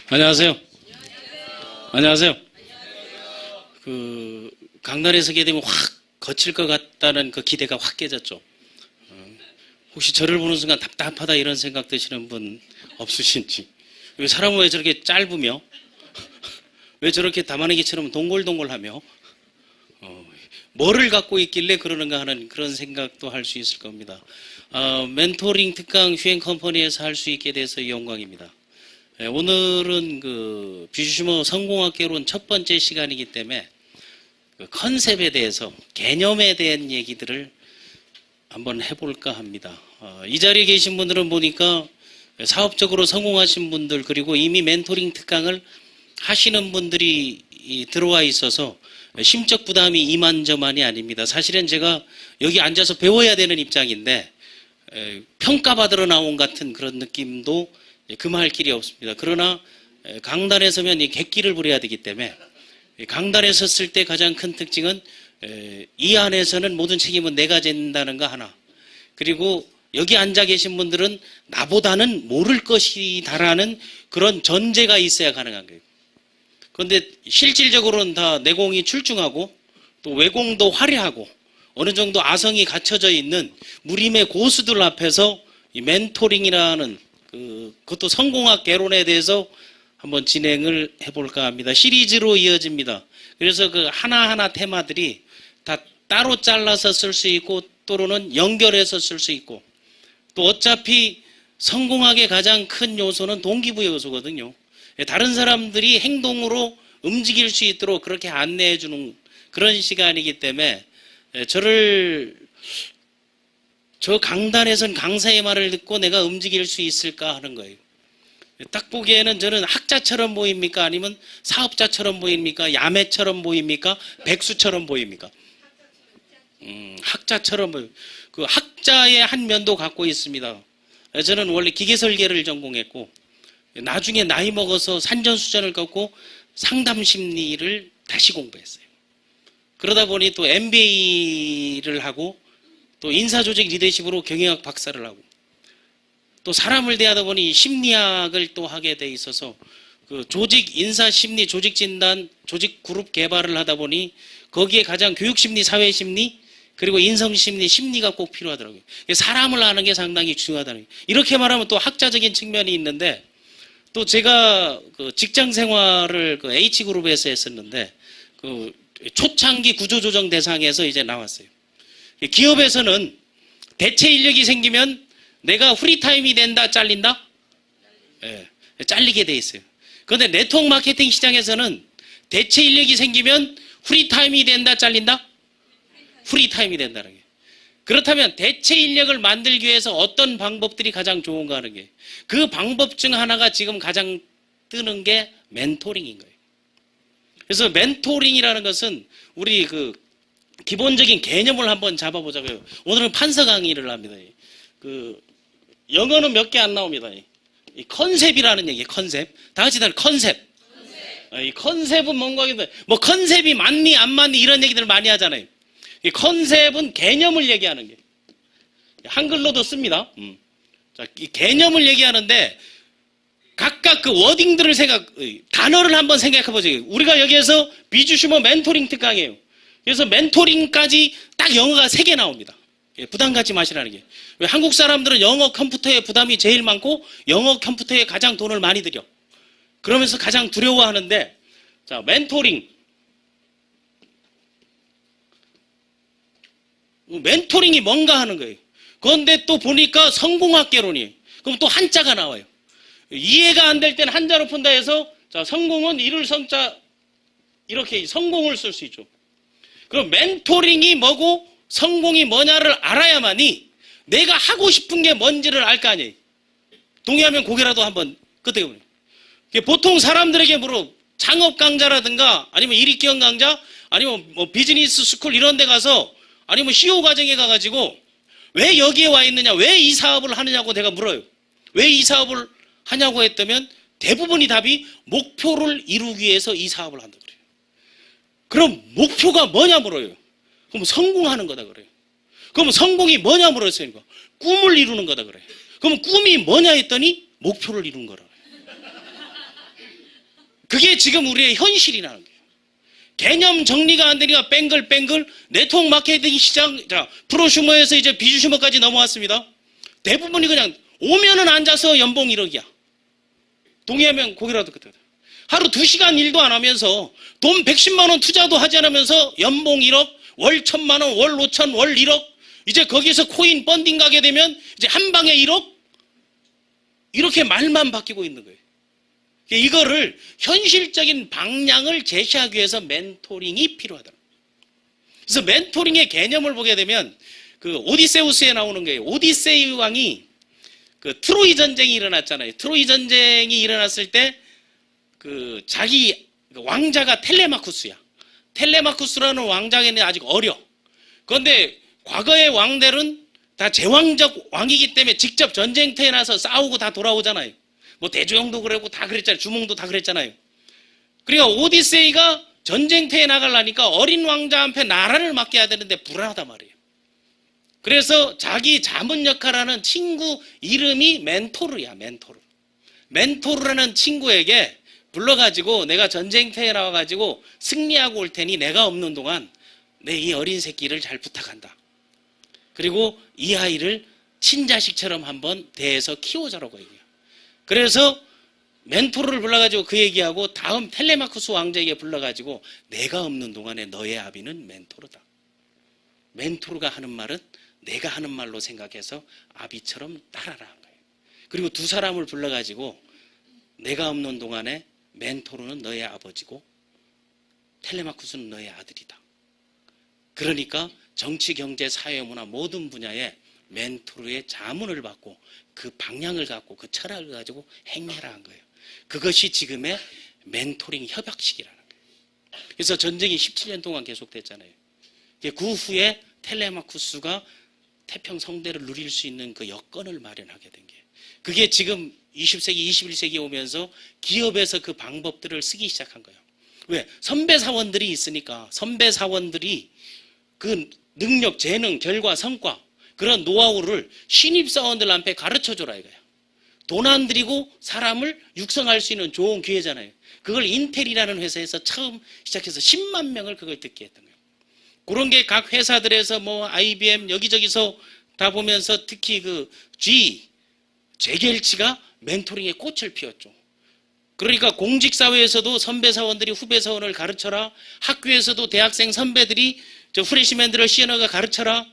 안녕하세요. 안녕하세요. 강단에 서게 되면 확 거칠 것 같다는 그 기대가 확 깨졌죠. 혹시 저를 보는 순간 답답하다 이런 생각 드시는 분 없으신지. 사람은 왜 저렇게 짧으며 왜 저렇게 담아내기처럼 동글동글하며 뭐를 갖고 있길래 그러는가 하는 그런 생각도 할 수 있을 겁니다. 멘토링 특강 휴행 컴퍼니에서 할 수 있게 돼서 영광입니다. 오늘은 뷰슈머 성공학개론 첫 번째 시간이기 때문에 컨셉에 대해서, 개념에 대한 얘기들을 한번 해볼까 합니다. 이 자리에 계신 분들은 보니까 사업적으로 성공하신 분들, 그리고 이미 멘토링 특강을 하시는 분들이 들어와 있어서 심적 부담이 이만저만이 아닙니다. 사실은 제가 여기 앉아서 배워야 되는 입장인데 평가받으러 나온 같은 그런 느낌도 금할 길이 없습니다. 그러나 강단에 서면 이 객기를 부려야 되기 때문에 강단에 섰을 때 가장 큰 특징은 이 안에서는 모든 책임은 내가 진다는 거 하나, 그리고 여기 앉아 계신 분들은 나보다는 모를 것이다라는 그런 전제가 있어야 가능한 거예요. 그런데 실질적으로는 다 내공이 출중하고 또 외공도 화려하고 어느 정도 아성이 갖춰져 있는 무림의 고수들 앞에서 이 멘토링이라는 그것도 성공학 개론에 대해서 한번 진행을 해볼까 합니다. 시리즈로 이어집니다. 그래서 하나하나 테마들이 다 따로 잘라서 쓸 수 있고 또는 연결해서 쓸 수 있고, 또 어차피 성공학의 가장 큰 요소는 동기부여 요소거든요. 다른 사람들이 행동으로 움직일 수 있도록 그렇게 안내해 주는 그런 시간이기 때문에 저 강단에선 강사의 말을 듣고 내가 움직일 수 있을까 하는 거예요. 딱 보기에는 저는 학자처럼 보입니까? 아니면 사업자처럼 보입니까? 야매처럼 보입니까? 백수처럼 보입니까? 학자처럼 보여요. 그 학자의 한 면도 갖고 있습니다. 저는 원래 기계설계를 전공했고 나중에 나이 먹어서 산전수전을 겪고 상담심리를 다시 공부했어요. 그러다 보니 또 MBA를 하고 또 인사조직 리더십으로 경영학 박사를 하고 또 사람을 대하다 보니 심리학을 또 하게 돼 있어서 조직 인사심리, 조직진단, 조직그룹 개발을 하다 보니 거기에 가장 교육심리, 사회심리, 그리고 인성심리, 심리가 꼭 필요하더라고요. 사람을 아는 게 상당히 중요하다는 거예요. 이렇게 말하면 또 학자적인 측면이 있는데, 또 제가 직장 생활을 H그룹에서 했었는데 초창기 구조조정 대상에서 이제 나왔어요. 기업에서는 대체 인력이 생기면 내가 프리타임이 된다, 잘린다? 네, 잘리게 돼 있어요. 그런데 네트워크 마케팅 시장에서는 대체 인력이 생기면 프리타임이 된다, 잘린다? 프리타임이 된다는 게. 그렇다면 대체 인력을 만들기 위해서 어떤 방법들이 가장 좋은가 하는 게, 그 방법 중 하나가 지금 가장 뜨는 게 멘토링인 거예요. 그래서 멘토링이라는 것은 우리 기본적인 개념을 한번 잡아보자고요. 오늘은 판서 강의를 합니다. 영어는 몇 개 안 나옵니다. 이 컨셉이라는 얘기예요. 컨셉. 다 같이 다 컨셉. 이 컨셉은 뭔가 하겠는데, 뭐 컨셉이 맞니 안 맞니 이런 얘기들을 많이 하잖아요. 이 컨셉은 개념을 얘기하는 게, 한글로도 씁니다. 자, 이 개념을 얘기하는데 각각 그 워딩들을 단어를 한번 생각해 보세요. 우리가 여기에서 뷰슈머 멘토링 특강이에요. 그래서 멘토링까지 딱 영어가 3개 나옵니다. 부담 갖지 마시라는 게. 왜 한국 사람들은 영어 컴퓨터에 부담이 제일 많고 영어 컴퓨터에 가장 돈을 많이 들여. 그러면서 가장 두려워하는데, 자, 멘토링. 멘토링이 뭔가 하는 거예요. 그런데 또 보니까 성공학 개론이에요. 그럼 또 한자가 나와요. 이해가 안 될 때는 한자로 푼다 해서, 자, 성공은 이룰 성자, 이렇게 성공을 쓸 수 있죠. 그럼 멘토링이 뭐고 성공이 뭐냐를 알아야만이 내가 하고 싶은 게 뭔지를 알 거 아니에요. 동의하면 고개라도 한번 끄덕여보세요. 보통 사람들에게 창업 강좌라든가 아니면 일익기업 강좌 아니면 뭐 비즈니스 스쿨 이런 데 가서 아니면 CEO 과정에 가가지고 왜 여기에 와 있느냐, 왜 이 사업을 하느냐고 내가 물어요. 왜 이 사업을 하냐고 했다면 대부분이 답이 목표를 이루기 위해서 이 사업을 한다 그래요. 그럼 목표가 뭐냐 물어요. 그럼 성공하는 거다 그래요. 그럼 성공이 뭐냐 물었어요. 꿈을 이루는 거다 그래요. 그럼 꿈이 뭐냐 했더니 목표를 이루는 거라. 그게 지금 우리의 현실이라는 거예요. 개념 정리가 안 되니까 뱅글뱅글 네트워크 마케팅 시장, 자, 프로슈머에서 이제 비주슈머까지 넘어왔습니다. 대부분이 그냥 오면은 앉아서 연봉 1억이야. 동의하면 고개라도 그때. 하루 2시간 일도 안 하면서 돈 110만 원 투자도 하지 않으면서 연봉 1억, 월 1,000만 원, 월 5천, 월 1억. 이제 거기서 코인 펀딩 가게 되면 이제 한 방에 1억? 이렇게 말만 바뀌고 있는 거예요. 이거를 현실적인 방향을 제시하기 위해서 멘토링이 필요하다. 그래서 멘토링의 개념을 보게 되면 그 오디세우스에 나오는 거예요. 오디세이 왕이 그 트로이 전쟁이 일어났잖아요. 트로이 전쟁이 일어났을 때 그 자기 왕자가 텔레마쿠스야. 텔레마쿠스라는 왕자에는 아직 어려. 그런데 과거의 왕들은 다 제왕적 왕이기 때문에 직접 전쟁터에 나서 싸우고 다 돌아오잖아요. 뭐 대조영도 그러고 다 그랬잖아요. 주몽도 다 그랬잖아요. 그러니까 오디세이가 전쟁터에 나가려니까 어린 왕자한테 나라를 맡겨야 되는데 불안하단 말이에요. 그래서 자기 자문 역할하는 친구 이름이 멘토르야. 멘토르. 멘토르라는 친구에게 불러가지고 내가 전쟁터에 나와가지고 승리하고 올 테니 내가 없는 동안 내 이 어린 새끼를 잘 부탁한다. 그리고 이 아이를 친자식처럼 한번 대해서 키워자라고 얘기해요. 그래서 멘토를 불러가지고 그 얘기하고 다음 텔레마쿠스 왕자에게 불러가지고 내가 없는 동안에 너의 아비는 멘토르다. 멘토르가 하는 말은 내가 하는 말로 생각해서 아비처럼 따라라 한 거예요. 그리고 두 사람을 불러가지고 내가 없는 동안에 멘토르는 너의 아버지고 텔레마쿠스는 너의 아들이다. 그러니까 정치, 경제, 사회, 문화 모든 분야에 멘토르의 자문을 받고 그 방향을 갖고 그 철학을 가지고 행해라 한 거예요. 그것이 지금의 멘토링 협약식이라는 거예요. 그래서 전쟁이 17년 동안 계속됐잖아요. 그 후에 텔레마쿠스가 태평 성대를 누릴 수 있는 그 여건을 마련하게 된 게 그게 지금 20세기, 21세기 오면서 기업에서 그 방법들을 쓰기 시작한 거예요. 왜? 선배 사원들이 있으니까 선배 사원들이 그 능력, 재능, 결과, 성과 그런 노하우를 신입 사원들한테 가르쳐줘라 이거예요. 돈 안 들이고 사람을 육성할 수 있는 좋은 기회잖아요. 그걸 인텔이라는 회사에서 처음 시작해서 10만 명을 그걸 듣게 했던 거예요. 그런 게 각 회사들에서 뭐 IBM 여기저기서 다 보면서 특히 그 재결치가 멘토링의 꽃을 피웠죠. 그러니까 공직사회에서도 선배 사원들이 후배 사원을 가르쳐라. 학교에서도 대학생 선배들이 저 프레시맨들을 시연어가 가르쳐라.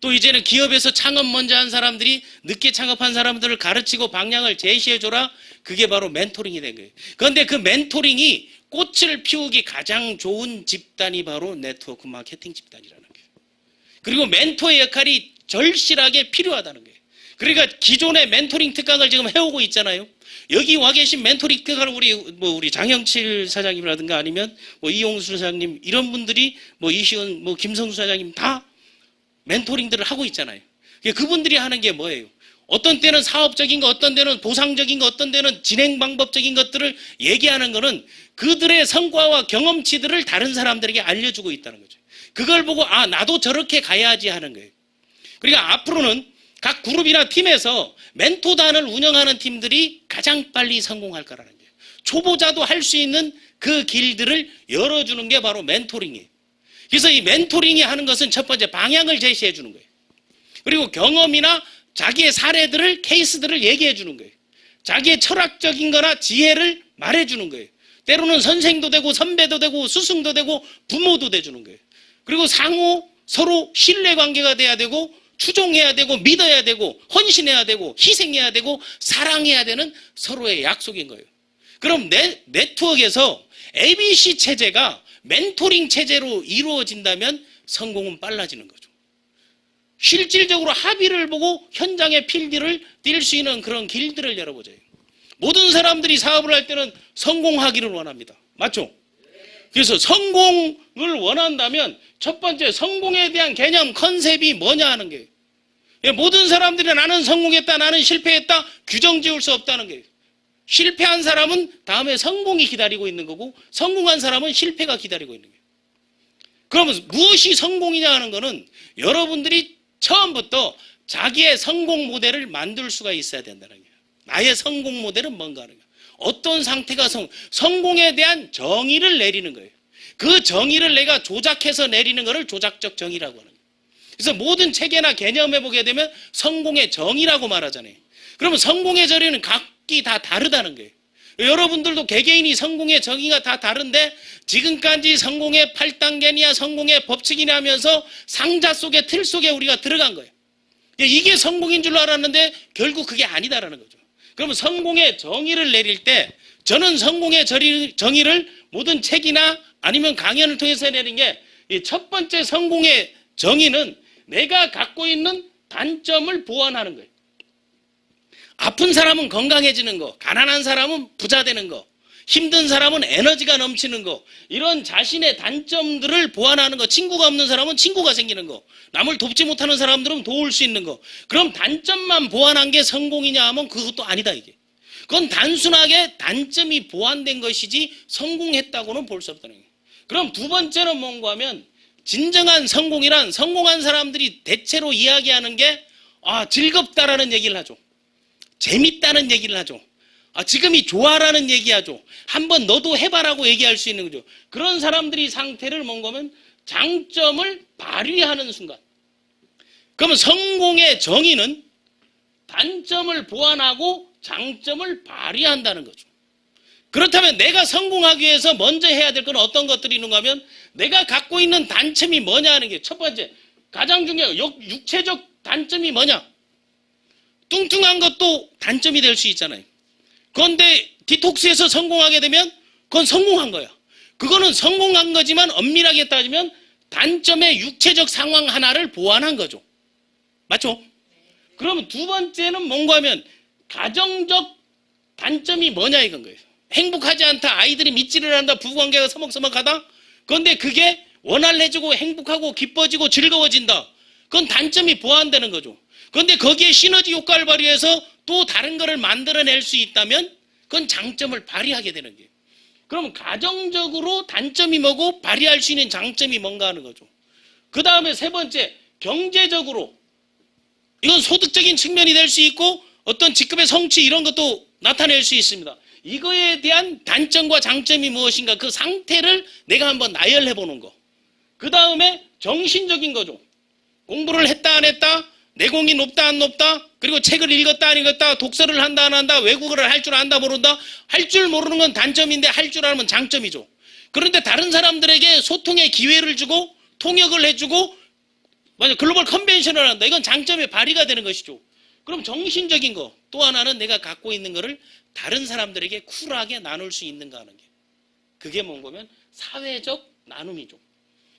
또 이제는 기업에서 창업 먼저 한 사람들이 늦게 창업한 사람들을 가르치고 방향을 제시해줘라. 그게 바로 멘토링이 된 거예요. 그런데 그 멘토링이 꽃을 피우기 가장 좋은 집단이 바로 네트워크 마케팅 집단이라는 거예요. 그리고 멘토의 역할이 절실하게 필요하다는 거예요. 그러니까 기존의 멘토링 특강을 지금 해오고 있잖아요. 여기 와 계신 멘토링 특강을 우리 장영칠 사장님이라든가 아니면 뭐 이용수 사장님 이런 분들이 뭐 이시은 뭐 김성수 사장님 다 멘토링들을 하고 있잖아요. 그분들이 하는 게 뭐예요? 어떤 때는 사업적인 거, 어떤 때는 보상적인 거, 어떤 때는 진행 방법적인 것들을 얘기하는 거는 그들의 성과와 경험치들을 다른 사람들에게 알려주고 있다는 거죠. 그걸 보고 아 나도 저렇게 가야지 하는 거예요. 그러니까 앞으로는 각 그룹이나 팀에서 멘토단을 운영하는 팀들이 가장 빨리 성공할 거라는 거예요. 초보자도 할 수 있는 그 길들을 열어주는 게 바로 멘토링이에요. 그래서 이 멘토링이 하는 것은 첫 번째 방향을 제시해 주는 거예요. 그리고 경험이나 자기의 사례들을 케이스들을 얘기해 주는 거예요. 자기의 철학적인 거나 지혜를 말해 주는 거예요. 때로는 선생도 되고 선배도 되고 스승도 되고 부모도 돼주는 거예요. 그리고 상호 서로 신뢰관계가 돼야 되고 추종해야 되고 믿어야 되고 헌신해야 되고 희생해야 되고 사랑해야 되는 서로의 약속인 거예요. 그럼 네트워크에서 ABC 체제가 멘토링 체제로 이루어진다면 성공은 빨라지는 거죠. 실질적으로 합의를 보고 현장의 필드를 뛸 수 있는 그런 길들을 열어보자요. 모든 사람들이 사업을 할 때는 성공하기를 원합니다. 맞죠? 그래서 성공을 원한다면 첫 번째 성공에 대한 개념 컨셉이 뭐냐 하는 거예요. 모든 사람들이 나는 성공했다 나는 실패했다 규정 지을 수 없다는 거예요. 실패한 사람은 다음에 성공이 기다리고 있는 거고 성공한 사람은 실패가 기다리고 있는 거예요. 그러면 무엇이 성공이냐 하는 거는 여러분들이 처음부터 자기의 성공 모델을 만들 수가 있어야 된다는 거예요. 나의 성공 모델은 뭔가 하는 거예요. 어떤 상태가 성공에 대한 정의를 내리는 거예요. 그 정의를 내가 조작해서 내리는 것을 조작적 정의라고 하는 거예요. 그래서 모든 체계나 개념에 보게 되면 성공의 정의라고 말하잖아요. 그러면 성공의 정의는 각기 다 다르다는 거예요. 여러분들도 개개인이 성공의 정의가 다 다른데 지금까지 성공의 8단계냐 성공의 법칙이냐 하면서 상자 속에 틀 속에 우리가 들어간 거예요. 이게 성공인 줄 알았는데 결국 그게 아니다라는 거죠. 그러면 성공의 정의를 내릴 때 저는 성공의 정의를 모든 책이나 아니면 강연을 통해서 내는 게 첫 번째 성공의 정의는 내가 갖고 있는 단점을 보완하는 거예요. 아픈 사람은 건강해지는 거, 가난한 사람은 부자 되는 거, 힘든 사람은 에너지가 넘치는 거, 이런 자신의 단점들을 보완하는 거, 친구가 없는 사람은 친구가 생기는 거, 남을 돕지 못하는 사람들은 도울 수 있는 거. 그럼 단점만 보완한 게 성공이냐 하면 그것도 아니다 이게. 그건 단순하게 단점이 보완된 것이지 성공했다고는 볼 수 없다는 거예요. 그럼 두 번째는 뭔가 하면 진정한 성공이란 성공한 사람들이 대체로 이야기하는 게 즐겁다라는 얘기를 하죠. 재밌다는 얘기를 하죠. 지금이 좋아라는 얘기하죠. 한번 너도 해봐라고 얘기할 수 있는 거죠. 그런 사람들이 상태를 뭔가 하면 장점을 발휘하는 순간. 그러면 성공의 정의는 단점을 보완하고 장점을 발휘한다는 거죠. 그렇다면 내가 성공하기 위해서 먼저 해야 될 건 어떤 것들이 있는가 하면 내가 갖고 있는 단점이 뭐냐 하는 게 첫 번째, 가장 중요한 육체적 단점이 뭐냐. 뚱뚱한 것도 단점이 될 수 있잖아요. 그런데 디톡스에서 성공하게 되면 그건 성공한 거야. 그거는 성공한 거지만 엄밀하게 따지면 단점의 육체적 상황 하나를 보완한 거죠. 맞죠? 그러면 두 번째는 뭔가 하면 가정적 단점이 뭐냐 이건 거예요. 행복하지 않다, 아이들이 믿지를 않는다, 부부관계가 서먹서먹하다. 그런데 그게 원활해지고 행복하고 기뻐지고 즐거워진다. 그건 단점이 보완되는 거죠. 그런데 거기에 시너지 효과를 발휘해서 또 다른 거를 만들어낼 수 있다면 그건 장점을 발휘하게 되는 거예요. 그럼 가정적으로 단점이 뭐고 발휘할 수 있는 장점이 뭔가 하는 거죠. 그 다음에 세 번째, 경제적으로 이건 소득적인 측면이 될 수 있고 어떤 직급의 성취 이런 것도 나타낼 수 있습니다. 이거에 대한 단점과 장점이 무엇인가 그 상태를 내가 한번 나열해 보는 거. 그 다음에 정신적인 거죠. 공부를 했다 안 했다, 내공이 높다 안 높다, 그리고 책을 읽었다 안 읽었다, 독서를 한다 안 한다, 외국어를 할 줄 안다 모른다. 할 줄 모르는 건 단점인데 할 줄 알면 장점이죠. 그런데 다른 사람들에게 소통의 기회를 주고 통역을 해주고 글로벌 컨벤션을 한다. 이건 장점의 발휘가 되는 것이죠. 그럼 정신적인 거 또 하나는 내가 갖고 있는 거를 다른 사람들에게 쿨하게 나눌 수 있는가 하는 게, 그게 뭔가면 사회적 나눔이죠.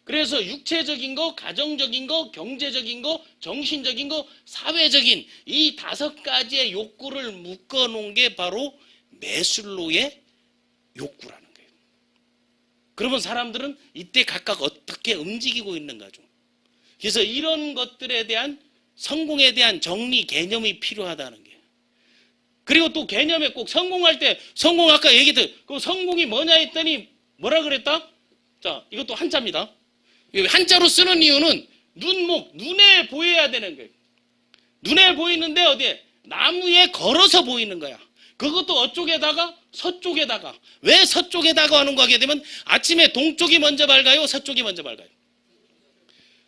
그래서 육체적인 거, 가정적인 거, 경제적인 거, 정신적인 거, 사회적인 이 5가지의 욕구를 묶어놓은 게 바로 매슬로의 욕구라는 거예요. 그러면 사람들은 이때 각각 어떻게 움직이고 있는가죠. 그래서 이런 것들에 대한 성공에 대한 정리 개념이 필요하다는 게. 그리고 또 개념에 꼭 성공할 때 성공 아까 얘기했던 그 성공이 뭐냐 했더니 뭐라 그랬다? 자, 이것도 한자입니다. 한자로 쓰는 이유는 눈에 보여야 되는 거예요. 눈에 보이는데 어디에? 나무에 걸어서 보이는 거야. 그것도 어쪽에다가 서쪽에다가. 왜 서쪽에다가 하는 거 하게 되면 아침에 동쪽이 먼저 밝아요, 서쪽이 먼저 밝아요.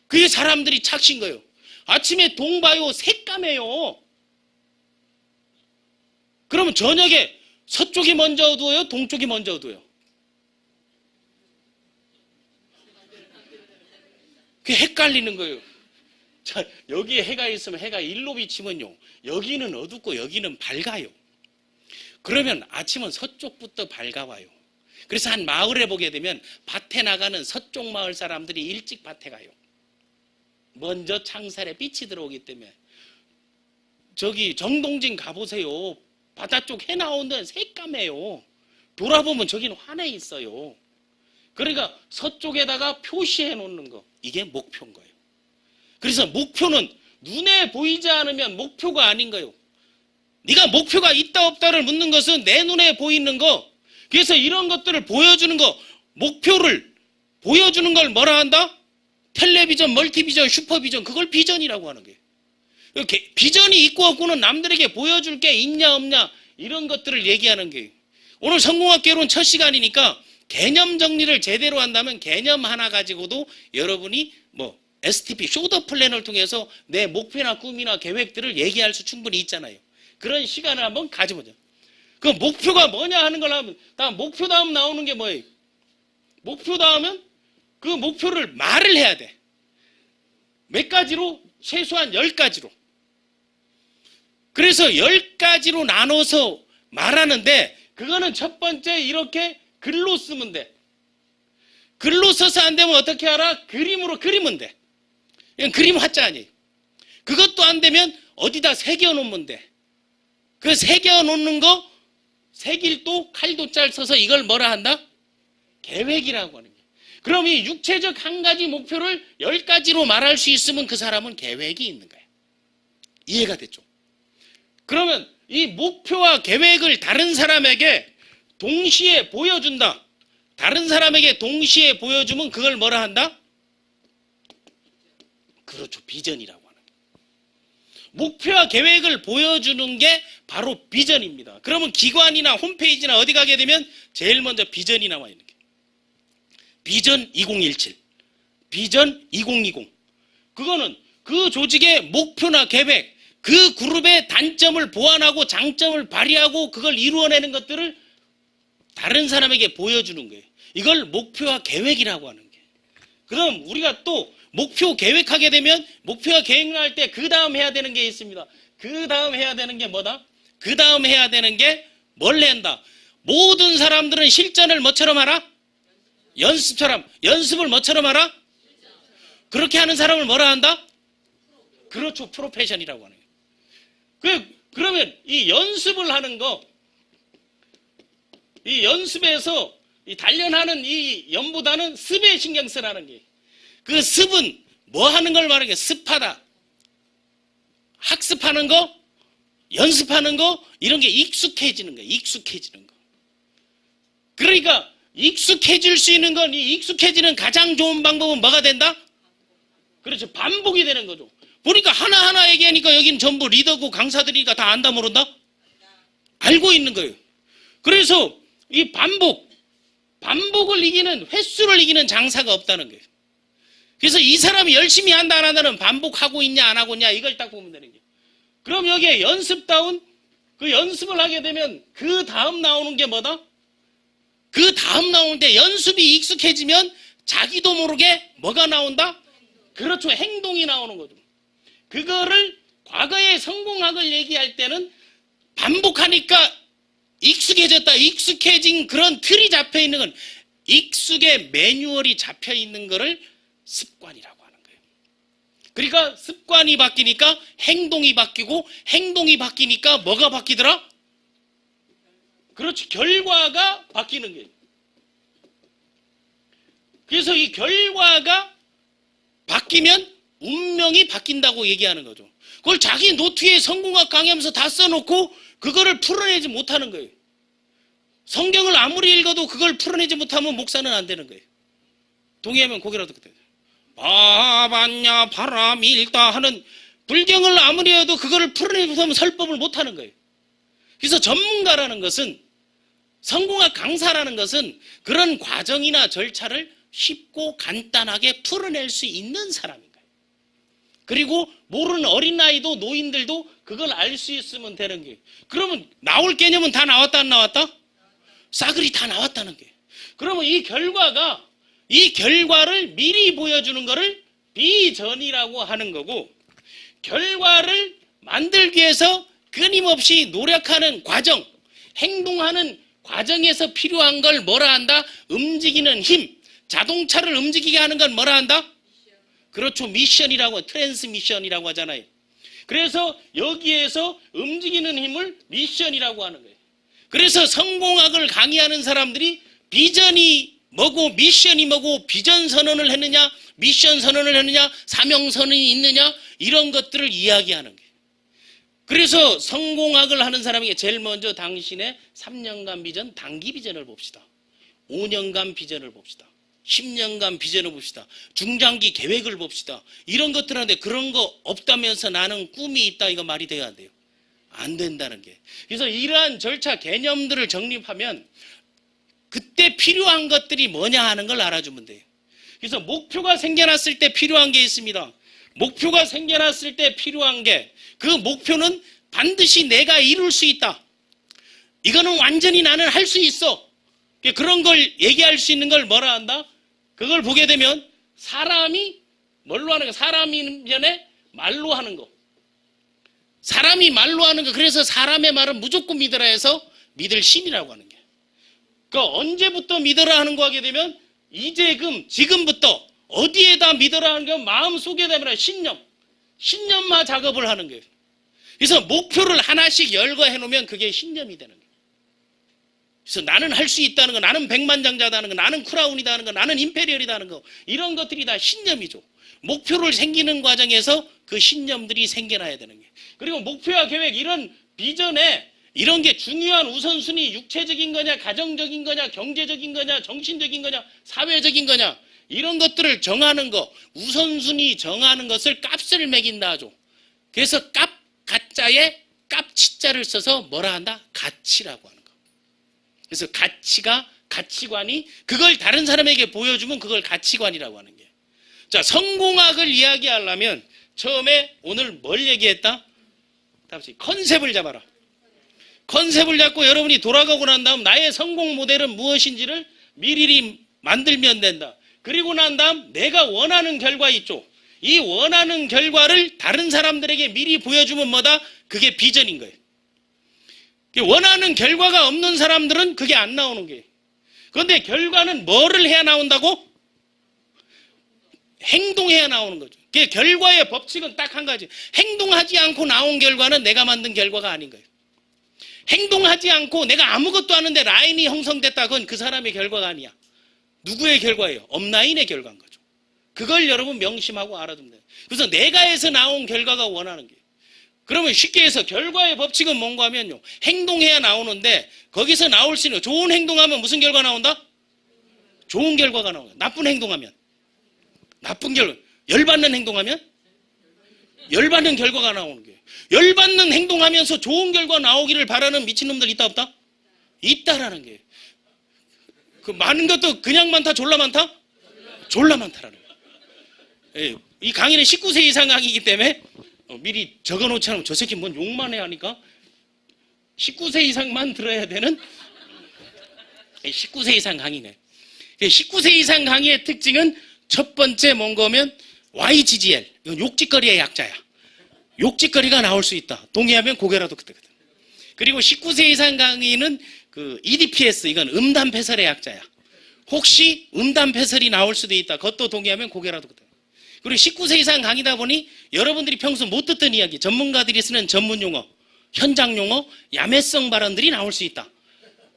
그게 사람들이 착신 거예요. 아침에 동 봐요, 새까매요. 그러면 저녁에 서쪽이 먼저 어두워요, 동쪽이 먼저 어두워요? 그게 헷갈리는 거예요. 자, 여기에 해가 있으면 해가 일로 비치면요, 여기는 어둡고 여기는 밝아요. 그러면 아침은 서쪽부터 밝아와요. 그래서 한 마을에 보게 되면 밭에 나가는 서쪽 마을 사람들이 일찍 밭에 가요. 먼저 창살에 빛이 들어오기 때문에. 저기 정동진 가보세요. 바다 쪽 해 나오는 데는 새까매요. 돌아보면 저기는 환해 있어요. 그러니까 서쪽에다가 표시해 놓는 거, 이게 목표인 거예요. 그래서 목표는 눈에 보이지 않으면 목표가 아닌 거예요. 네가 목표가 있다 없다를 묻는 것은 내 눈에 보이는 거. 그래서 이런 것들을 보여주는 거, 목표를 보여주는 걸 뭐라 한다? 텔레비전, 멀티비전, 슈퍼비전, 그걸 비전이라고 하는 거예요. 비전이 있고 없고는 남들에게 보여줄 게 있냐 없냐 이런 것들을 얘기하는 거예요. 오늘 성공학개론 첫 시간이니까 개념 정리를 제대로 한다면 개념 하나 가지고도 여러분이 뭐 STP, 쇼더 플랜을 통해서 내 목표나 꿈이나 계획들을 얘기할 수 충분히 있잖아요. 그런 시간을 한번 가져보자. 그 목표가 뭐냐 하는 걸 하면, 다음 목표 다음 나오는 게 뭐예요? 목표 다음은 그 목표를 말을 해야 돼. 몇 가지로? 최소한 10가지로. 그래서 10가지로 나눠서 말하는데, 그거는 첫 번째 이렇게 글로 쓰면 돼. 글로 써서 안 되면 어떻게 하라? 그림으로 그리면 돼. 이건 그림 화자 아니에요. 그것도 안 되면 어디다 새겨 놓으면 돼. 그 새겨 놓는 거, 색일도 칼도 짤 써서 이걸 뭐라 한다? 계획이라고 하는 거예요. 그럼 이 육체적 한 가지 목표를 10가지로 말할 수 있으면 그 사람은 계획이 있는 거예요. 이해가 됐죠? 그러면 이 목표와 계획을 다른 사람에게 동시에 보여준다. 다른 사람에게 동시에 보여주면 그걸 뭐라 한다? 그렇죠. 비전이라고 하는 거예요. 목표와 계획을 보여주는 게 바로 비전입니다. 그러면 기관이나 홈페이지나 어디 가게 되면 제일 먼저 비전이 나와 있는 거예요. 비전 2017, 비전 2020. 그거는 그 조직의 목표나 계획, 그 그룹의 단점을 보완하고 장점을 발휘하고 그걸 이루어내는 것들을 다른 사람에게 보여주는 거예요. 이걸 목표와 계획이라고 하는 거예요. 그럼 우리가 또 목표 계획하게 되면 목표와 계획할 때 그 다음 해야 되는 게 있습니다. 그 다음 해야 되는 게 뭐다? 그 다음 해야 되는 게 뭘 해야 한다? 모든 사람들은 실전을 뭐처럼 하라? 연습처럼. 연습을 뭐처럼 하라? 그렇게 하는 사람을 뭐라 한다? 그렇죠. 프로페셔널이라고 하는 거예요. 그러면 이 연습을 하는 거, 이 연습에서 이 단련하는 이 연보다는 습에 신경 쓰라는 게, 그 습은 뭐 하는 걸 말하는 게 습하다. 학습하는 거, 연습하는 거, 이런 게 익숙해지는 거예요. 익숙해지는 거. 그러니까 익숙해질 수 있는 건, 이 익숙해지는 가장 좋은 방법은 뭐가 된다? 그렇죠. 반복이 되는 거죠. 보니까 하나하나 얘기하니까 여기는 전부 리더고 강사들이니까 다 안다 모른다? 알고 있는 거예요. 그래서 이 반복을 이기는, 횟수를 이기는 장사가 없다는 거예요. 그래서 이 사람이 열심히 한다 안 한다는 반복하고 있냐 안 하고 있냐 이걸 딱 보면 되는 거예요. 그럼 여기에 연습다운, 그 연습을 하게 되면 그 다음 나오는 게 뭐다? 그 다음 나오는데 연습이 익숙해지면 자기도 모르게 뭐가 나온다? 그렇죠. 행동이 나오는 거죠. 그거를 과거의 성공학을 얘기할 때는 반복하니까 익숙해졌다. 익숙해진 그런 틀이 잡혀 있는 건, 익숙의 매뉴얼이 잡혀 있는 거를 습관이라고 하는 거예요. 그러니까 습관이 바뀌니까 행동이 바뀌고, 행동이 바뀌니까 뭐가 바뀌더라? 그렇지. 결과가 바뀌는 거예요. 그래서 이 결과가 바뀌면 운명이 바뀐다고 얘기하는 거죠. 그걸 자기 노트에 성공학 강의하면서 다 써놓고 그거를 풀어내지 못하는 거예요. 성경을 아무리 읽어도 그걸 풀어내지 못하면 목사는 안 되는 거예요. 동의하면 고개라도 그때 바봤냐 바람이 일다 하는 불경을 아무리 해도 그거를 풀어내지 못하면 설법을 못하는 거예요. 그래서 전문가라는 것은, 성공학 강사라는 것은 그런 과정이나 절차를 쉽고 간단하게 풀어낼 수 있는 사람인 거예요. 그리고 모르는 어린아이도 노인들도 그걸 알 수 있으면 되는 거예요. 그러면 나올 개념은 다 나왔다 안 나왔다? 싸그리 다 나왔다는 거예요. 그러면 이 결과를 미리 보여주는 거를 비전이라고 하는 거고, 결과를 만들기 위해서 끊임없이 노력하는 과정, 행동하는 과정에서 필요한 걸 뭐라 한다? 움직이는 힘. 자동차를 움직이게 하는 건 뭐라 한다? 그렇죠. 미션이라고, 트랜스미션이라고 하잖아요. 그래서 여기에서 움직이는 힘을 미션이라고 하는 거예요. 그래서 성공학을 강의하는 사람들이 비전이 뭐고 미션이 뭐고, 비전 선언을 했느냐, 미션 선언을 했느냐, 사명 선언이 있느냐, 이런 것들을 이야기하는 거예요. 그래서 성공학을 하는 사람에게 제일 먼저 당신의 3년간 비전, 단기 비전을 봅시다. 5년간 비전을 봅시다. 10년간 비전을 봅시다. 중장기 계획을 봅시다. 이런 것들 하는데, 그런 거 없다면서 나는 꿈이 있다, 이거 말이 돼야 안 돼요? 안 된다는 게. 그래서 이러한 절차 개념들을 정립하면 그때 필요한 것들이 뭐냐 하는 걸 알아주면 돼요. 그래서 목표가 생겨났을 때 필요한 게 있습니다. 목표가 생겨났을 때 필요한 게, 그 목표는 반드시 내가 이룰 수 있다. 이거는 완전히 나는 할 수 있어. 그런 걸 얘기할 수 있는 걸 뭐라 한다? 그걸 보게 되면 사람이 뭘로 하는 거? 사람이 전에 말로 하는 거. 사람이 말로 하는 거. 그래서 사람의 말은 무조건 믿으라 해서 믿을 신이라고 하는 게. 그러니까 언제부터 믿으라 하는 거 하게 되면 지금부터 어디에다 믿으라 하는 게 마음속에 되면 신념화 작업을 하는 거예요. 그래서 목표를 하나씩 열거해 놓으면 그게 신념이 되는 거예요. 그래서 나는 할 수 있다는 거, 나는 백만장자다는 거, 나는 크라운이다 하는 거, 나는 임페리얼이다 하는 거, 이런 것들이 다 신념이죠. 목표를 생기는 과정에서 그 신념들이 생겨나야 되는 거예요. 그리고 목표와 계획, 이런 비전에 이런 게 중요한 우선순위, 육체적인 거냐, 가정적인 거냐, 경제적인 거냐, 정신적인 거냐, 사회적인 거냐, 이런 것들을 정하는 거, 우선순위 정하는 것을 값을 매긴다 하죠. 그래서 가짜에 값치자를 써서 뭐라 한다? 가치라고 하는 거. 그래서 가치관이 그걸 다른 사람에게 보여주면 그걸 가치관이라고 하는 게. 자, 성공학을 이야기하려면 처음에 오늘 뭘 얘기했다? 다시 컨셉을 잡아라. 컨셉을 잡고 여러분이 돌아가고 난 다음 나의 성공 모델은 무엇인지를 미리 만들면 된다. 그리고 난 다음 내가 원하는 결과 있죠. 이 원하는 결과를 다른 사람들에게 미리 보여주면 뭐다? 그게 비전인 거예요. 원하는 결과가 없는 사람들은 그게 안 나오는 거예요. 그런데 결과는 뭐를 해야 나온다고? 행동해야 나오는 거죠. 그 결과의 법칙은 딱 한 가지. 행동하지 않고 나온 결과는 내가 만든 결과가 아닌 거예요. 행동하지 않고 내가 아무것도 하는데 라인이 형성됐다. 그건 그 사람의 결과가 아니야. 누구의 결과예요? 업라인의 결과인 거죠. 그걸 여러분 명심하고 알아두면 돼요. 그래서 내가 해서 나온 결과가 원하는 게. 그러면 쉽게 해서 결과의 법칙은 뭔가 하면요. 행동해야 나오는데 거기서 나올 수 있는 좋은 행동하면 무슨 결과 나온다? 좋은 결과가 나온다. 나쁜 행동하면 나쁜 결과. 열받는 행동하면 열받는 결과가 나오는 거예요. 열받는 행동하면서 좋은 결과 나오기를 바라는 미친놈들 있다 없다? 있다라는 거예요. 그 많은 것도 그냥 많다 졸라 많다? 졸라 많다라는 거예요. 예, 이 강의는 19세 이상 강의이기 때문에 미리 적어놓지 않으면 저 새끼 뭔 욕만 해 하니까 19세 이상만 들어야 되는 19세 이상 강의네. 19세 이상 강의의 특징은 첫 번째 뭔가 하면 YGGL, 이건 욕짓거리의 약자야. 욕짓거리가 나올 수 있다. 동의하면 고개라도 그때거든. 그리고 19세 이상 강의는 그 EDPS, 이건 음담패설의 약자야. 혹시 음담패설이 나올 수도 있다. 그것도 동의하면 고개라도 그때. 그리고 19세 이상 강의다 보니 여러분들이 평소 못 듣던 이야기, 전문가들이 쓰는 전문 용어, 현장 용어, 야매성 발언들이 나올 수 있다.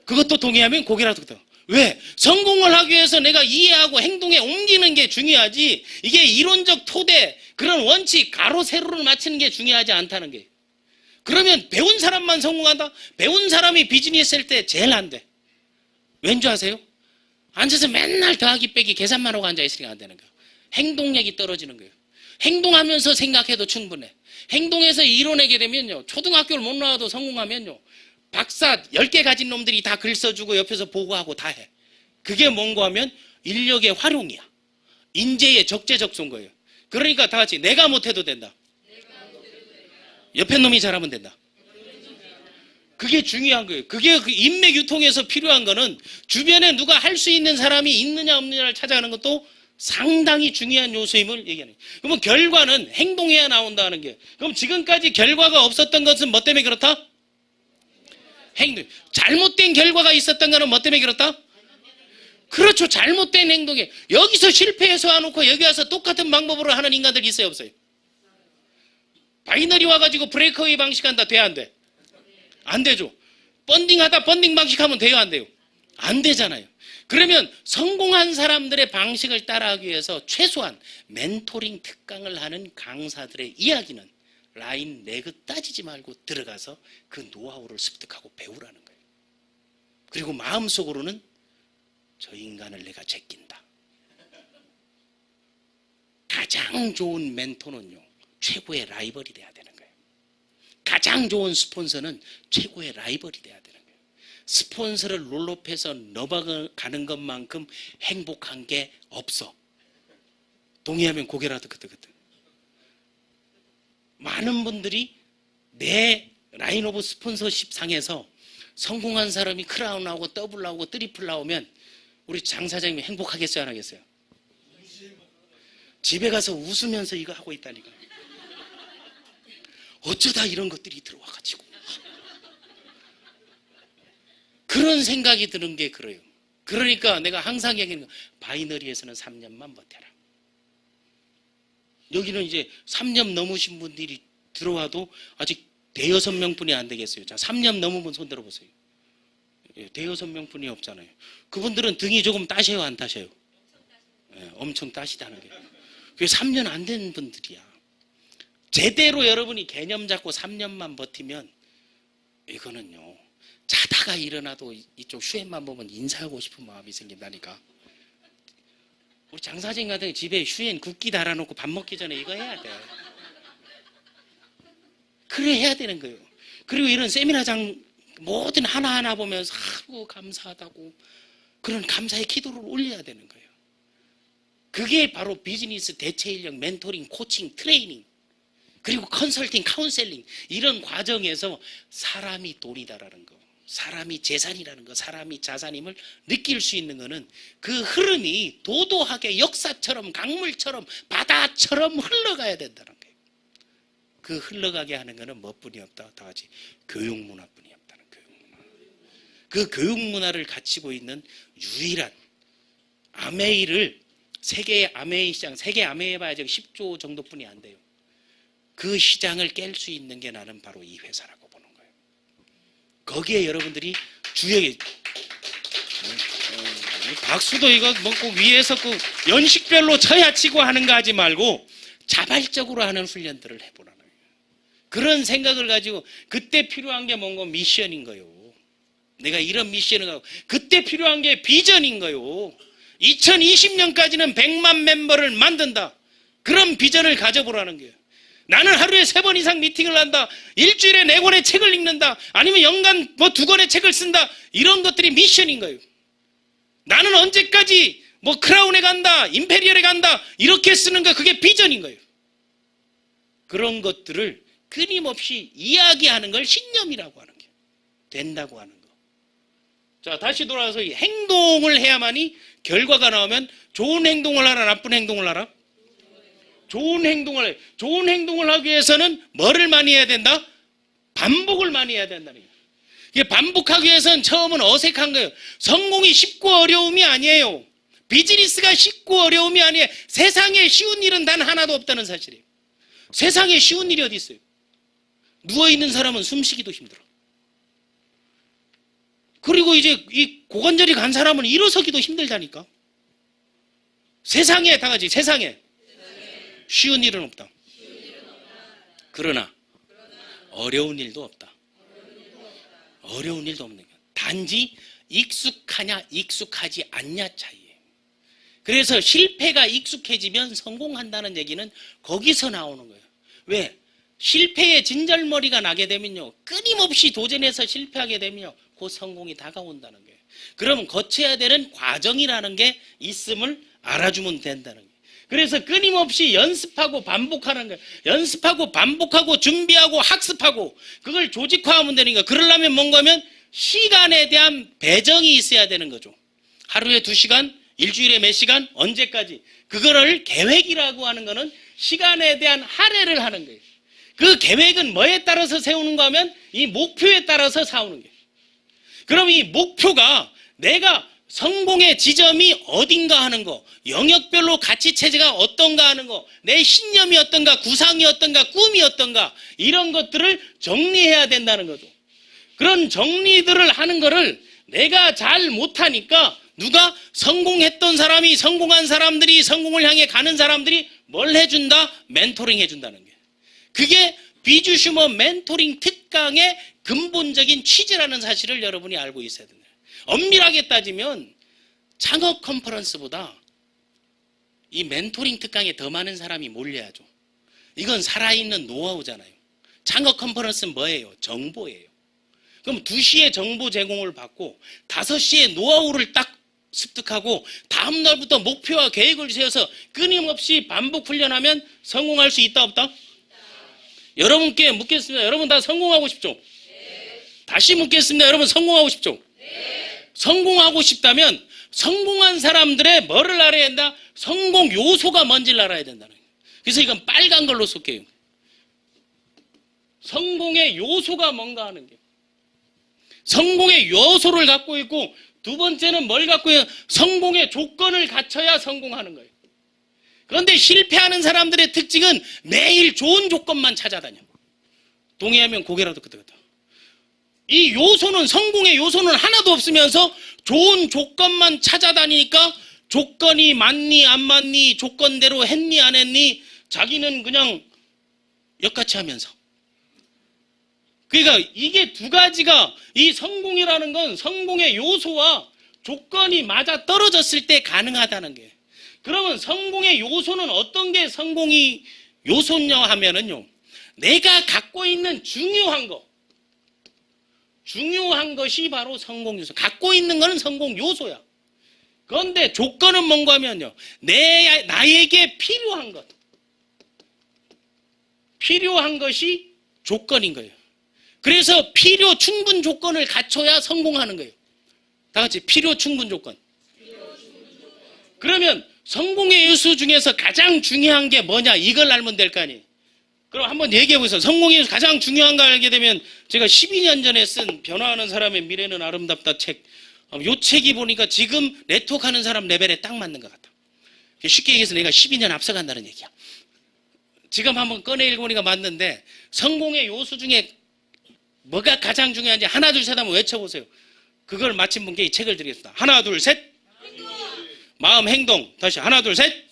그것도 동의하면 고개라도 그때. 왜? 성공을 하기 위해서 내가 이해하고 행동에 옮기는 게 중요하지, 이게 이론적 토대, 그런 원칙, 가로, 세로를 맞추는 게 중요하지 않다는 게. 그러면 배운 사람만 성공한다? 배운 사람이 비즈니스 할 때 제일 안 돼. 왠지 아세요? 앉아서 맨날 더하기 빼기 계산만 하고 앉아있으니까 안 되는 거예요. 행동력이 떨어지는 거예요. 행동하면서 생각해도 충분해. 행동해서 이뤄내게 되면요, 초등학교를 못 나와도 성공하면요, 박사 10개 가진 놈들이 다 글 써주고 옆에서 보고하고 다 해. 그게 뭔가 하면 인력의 활용이야. 인재의 적재적소인 거예요. 그러니까 다 같이 내가 못해도 된다. 옆에 놈이 잘하면 된다. 그게 중요한 거예요. 그게 그 인맥 유통에서 필요한 거는 주변에 누가 할 수 있는 사람이 있느냐 없느냐를 찾아가는 것도 상당히 중요한 요소임을 얘기하는 거예요. 그러면 결과는 행동해야 나온다는 게. 그럼 지금까지 결과가 없었던 것은 뭐 때문에 그렇다? 행동. 잘못된 결과가 있었던 거는 뭐 때문에 그렇다? 그렇죠. 잘못된 행동에. 여기서 실패해서 와놓고 여기 와서 똑같은 방법으로 하는 인간들이 있어요 없어요? 바이너리 와가지고 브레이크웨이 방식 한다. 돼 안 돼? 안 되죠. 펀딩하다 펀딩 방식 하면 돼요 안 돼요? 안 되잖아요. 그러면 성공한 사람들의 방식을 따라하기 위해서 최소한 멘토링 특강을 하는 강사들의 이야기는 라인 내그 따지지 말고 들어가서 그 노하우를 습득하고 배우라는 거예요. 그리고 마음속으로는 저 인간을 내가 제낀다. 가장 좋은 멘토는요, 최고의 라이벌이 돼야 되는 거예요. 가장 좋은 스폰서는 최고의 라이벌이 돼야 되는 거예요. 스폰서를 롤업해서 넘어가는 것만큼 행복한 게 없어. 동의하면 고개라도 끄덕끄덕. 많은 분들이 내 라인 오브 스폰서십 상에서 성공한 사람이 크라운 나오고 더블 나오고 트리플 나오면 우리 장 사장님이 행복하겠어요, 안 하겠어요? 집에 가서 웃으면서 이거 하고 있다니까. 어쩌다 이런 것들이 들어와가지고. 그런 생각이 드는 게 그래요. 그러니까 내가 항상 얘기하는 거, 바이너리에서는 3년만 버텨라. 여기는 이제 3년 넘으신 분들이 들어와도 아직 대여섯 명뿐이 안 되겠어요. 자, 3년 넘으면 손 들어보세요. 대여섯 명뿐이 없잖아요. 그분들은 등이 조금 따셔요, 안 따셔요? 엄청 따시다는 게. 그게 3년 안 된 분들이야. 제대로 여러분이 개념 잡고 3년만 버티면 이거는요, 자다가 일어나도 이쪽 슈엔만 보면 인사하고 싶은 마음이 생긴다니까. 우리 장사진 같은 집에 슈엔 국기 달아놓고 밥 먹기 전에 이거 해야 돼. 그래 해야 되는 거예요. 그리고 이런 세미나장 뭐든 하나하나 보면서 아이고 감사하다고 그런 감사의 기도를 올려야 되는 거예요. 그게 바로 비즈니스 대체 인력, 멘토링, 코칭, 트레이닝, 그리고 컨설팅, 카운셀링, 이런 과정에서 사람이 돈이다라는 거, 사람이 재산이라는 거, 사람이 자산임을 느낄 수 있는 거는 그 흐름이 도도하게 역사처럼 강물처럼 바다처럼 흘러가야 된다는 거예요. 그 흘러가게 하는 거는 뭐뿐이 없다? 다 같이 교육문화뿐이 없다는 교육문화. 그 교육문화를 갖추고 있는 유일한 아메이를 세계의 아메이 시장, 세계 아메이 해봐야 10조 정도뿐이 안 돼요. 그 시장을 깰 수 있는 게 나는 바로 이 회사라고 보는 거예요. 거기에 여러분들이 주역이 박수도 이거 먹고 위에서 그 연식별로 쳐야 치고 하는 거 하지 말고 자발적으로 하는 훈련들을 해보라는 거예요. 그런 생각을 가지고 그때 필요한 게 뭔가 미션인 거예요. 내가 이런 미션을 하고 그때 필요한 게 비전인 거예요. 2020년까지는 100만 멤버를 만든다. 그런 비전을 가져보라는 거예요. 나는 하루에 3번 이상 미팅을 한다. 일주일에 4권의 책을 읽는다. 아니면 연간 뭐 2권의 책을 쓴다. 이런 것들이 미션인 거예요. 나는 언제까지 뭐 크라운에 간다. 임페리얼에 간다. 이렇게 쓰는 거 그게 비전인 거예요. 그런 것들을 끊임없이 이야기하는 걸 신념이라고 하는 게 된다고 하는 거. 자, 다시 돌아와서 이 행동을 해야만이 결과가 나오면 좋은 행동을 하라, 나쁜 행동을 하라? 좋은 행동을 해. 좋은 행동을 하기 위해서는 뭐를 많이 해야 된다? 반복을 많이 해야 된다는 거예요. 이게 반복하기 위해서는 처음은 어색한 거예요. 성공이 쉽고 어려움이 아니에요. 비즈니스가 쉽고 어려움이 아니에요. 세상에 쉬운 일은 단 하나도 없다는 사실이에요. 세상에 쉬운 일이 어디 있어요? 누워있는 사람은 숨쉬기도 힘들어. 그리고 이제 이 고관절이 간 사람은 일어서기도 힘들다니까. 세상에 다 같이 세상에 쉬운 일은 없다. 그러나 어려운 일도 없다. 어려운 일도 없는 거야. 단지 익숙하냐 익숙하지 않냐 차이예요. 그래서 실패가 익숙해지면 성공한다는 얘기는 거기서 나오는 거예요. 왜? 실패의 진절머리가 나게 되면요, 끊임없이 도전해서 실패하게 되면요, 그 성공이 다가온다는 거예요. 그럼 거쳐야 되는 과정이라는 게 있음을 알아주면 된다는 거예요. 그래서 끊임없이 연습하고 반복하는 거예요. 연습하고 반복하고 준비하고 학습하고 그걸 조직화하면 되는 거예요. 그러려면 뭔가 하면 시간에 대한 배정이 있어야 되는 거죠. 하루에 2시간, 일주일에 몇 시간, 언제까지. 그거를 계획이라고 하는 거는 시간에 대한 할애를 하는 거예요. 그 계획은 뭐에 따라서 세우는가 하면 이 목표에 따라서 세우는 거예요. 그럼 이 목표가 내가 성공의 지점이 어딘가 하는 거, 영역별로 가치 체제가 어떤가 하는 거, 내 신념이 어떤가, 구상이 어떤가, 꿈이 어떤가, 이런 것들을 정리해야 된다는 거죠. 그런 정리들을 하는 거를 내가 잘 못하니까 누가 성공했던 사람이, 성공한 사람들이, 성공을 향해 가는 사람들이 뭘 해준다? 멘토링 해준다는 거예요. 그게 비주슈머 멘토링 특강의 근본적인 취지라는 사실을 여러분이 알고 있어야 된다. 엄밀하게 따지면 창업 컨퍼런스보다 이 멘토링 특강에 더 많은 사람이 몰려야죠. 이건 살아있는 노하우잖아요. 창업 컨퍼런스는 뭐예요? 정보예요. 그럼 2시에 정보 제공을 받고 5시에 노하우를 딱 습득하고 다음 날부터 목표와 계획을 세워서 끊임없이 반복 훈련하면 성공할 수 있다 없다? 여러분께 묻겠습니다. 여러분 다 성공하고 싶죠? 네. 다시 묻겠습니다. 여러분 성공하고 싶죠? 네. 성공하고 싶다면 성공한 사람들의 뭐를 알아야 된다? 성공 요소가 뭔지를 알아야 된다는 거예요. 그래서 이건 빨간 걸로 쏠게요. 성공의 요소가 뭔가 하는 게. 성공의 요소를 갖고 있고 두 번째는 뭘 갖고 있는 성공의 조건을 갖춰야 성공하는 거예요. 그런데 실패하는 사람들의 특징은 매일 좋은 조건만 찾아다녀. 동의하면 고개라도 끄덕끄덕. 이 요소는 성공의 요소는 하나도 없으면서 좋은 조건만 찾아다니니까 조건이 맞니 안 맞니 조건대로 했니 안 했니 자기는 그냥 역같이 하면서. 그러니까 이게 두 가지가 이 성공이라는 건 성공의 요소와 조건이 맞아 떨어졌을 때 가능하다는 게. 그러면 성공의 요소는 어떤 게 성공이 요소냐 하면은요. 내가 갖고 있는 중요한 것이 바로 성공 요소. 갖고 있는 거는 성공 요소야. 그런데 조건은 뭔가 하면요. 나에게 필요한 것이 조건인 거예요. 그래서 필요 충분 조건을 갖춰야 성공하는 거예요. 다 같이 필요 충분 조건. 그러면 성공의 요소 중에서 가장 중요한 게 뭐냐 이걸 알면 될 거 아니에요. 그럼 한번 얘기해 보세요. 성공의 요소 가장 중요한 거 알게 되면 제가 12년 전에 쓴 변화하는 사람의 미래는 아름답다 책. 요 책이 보니까 지금 네트워크하는 사람 레벨에 딱 맞는 것 같아. 쉽게 얘기해서 내가 12년 앞서간다는 얘기야. 지금 한번 꺼내 읽어보니까 맞는데 성공의 요소 중에 뭐가 가장 중요한지 하나 둘 셋 한번 외쳐보세요. 그걸 마친 분께 이 책을 드리겠습니다. 하나 둘 셋. 마음 행동. 다시 하나 둘 셋.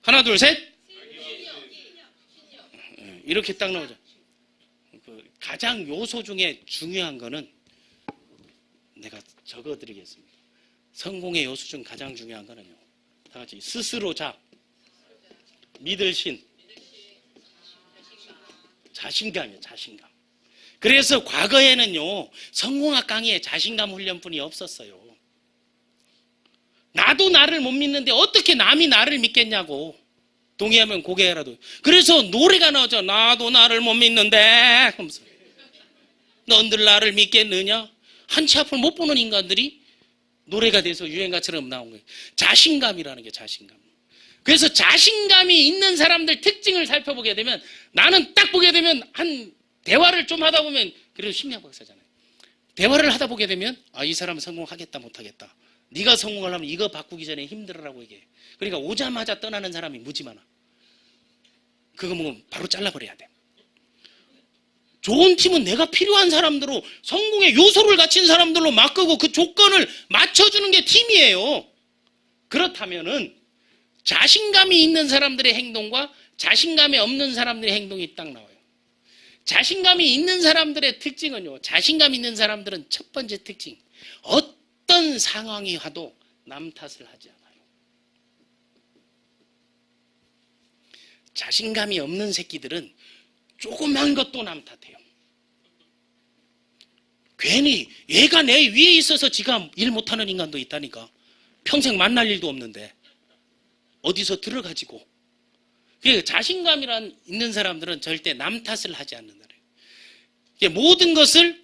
하나 둘 셋. 이렇게 딱 나오죠. 가장 요소 중에 중요한 거는 내가 적어드리겠습니다. 성공의 요소 중 가장 중요한 거는요. 다 같이 스스로 믿을 신. 자신감이에요. 자신감. 그래서 과거에는요. 성공학 강의에 자신감 훈련뿐이 없었어요. 나도 나를 못 믿는데 어떻게 남이 나를 믿겠냐고. 동의하면 고개라도. 그래서 노래가 나오죠. 나도 나를 못 믿는데 하면서. 넌들 나를 믿겠느냐? 한치 앞을 못 보는 인간들이 노래가 돼서 유행가처럼 나온 거예요. 자신감이라는 게 자신감. 그래서 자신감이 있는 사람들 특징을 살펴보게 되면 나는 딱 보게 되면 한 대화를 좀 하다 보면 그래도 심리학 박사잖아요. 대화를 하다 보게 되면 이 사람은 성공하겠다 못하겠다. 네가 성공하려면 이거 바꾸기 전에 힘들으라고 얘기해. 그러니까 오자마자 떠나는 사람이 무지 많아. 그거 뭐 바로 잘라버려야 돼. 좋은 팀은 내가 필요한 사람들로 성공의 요소를 갖춘 사람들로 바꾸고 그 조건을 맞춰주는 게 팀이에요. 그렇다면은 자신감이 있는 사람들의 행동과 자신감이 없는 사람들의 행동이 딱 나와요. 자신감이 있는 사람들의 특징은요. 자신감 있는 사람들은 첫 번째 특징. 어떤 상황이 와도 남 탓을 하지 않아요. 자신감이 없는 새끼들은 조그만 것도 남 탓해요. 괜히 얘가 내 위에 있어서 지가 일 못하는 인간도 있다니까. 평생 만날 일도 없는데 어디서 들어가지고. 자신감이란 있는 사람들은 절대 남 탓을 하지 않는다. 모든 것을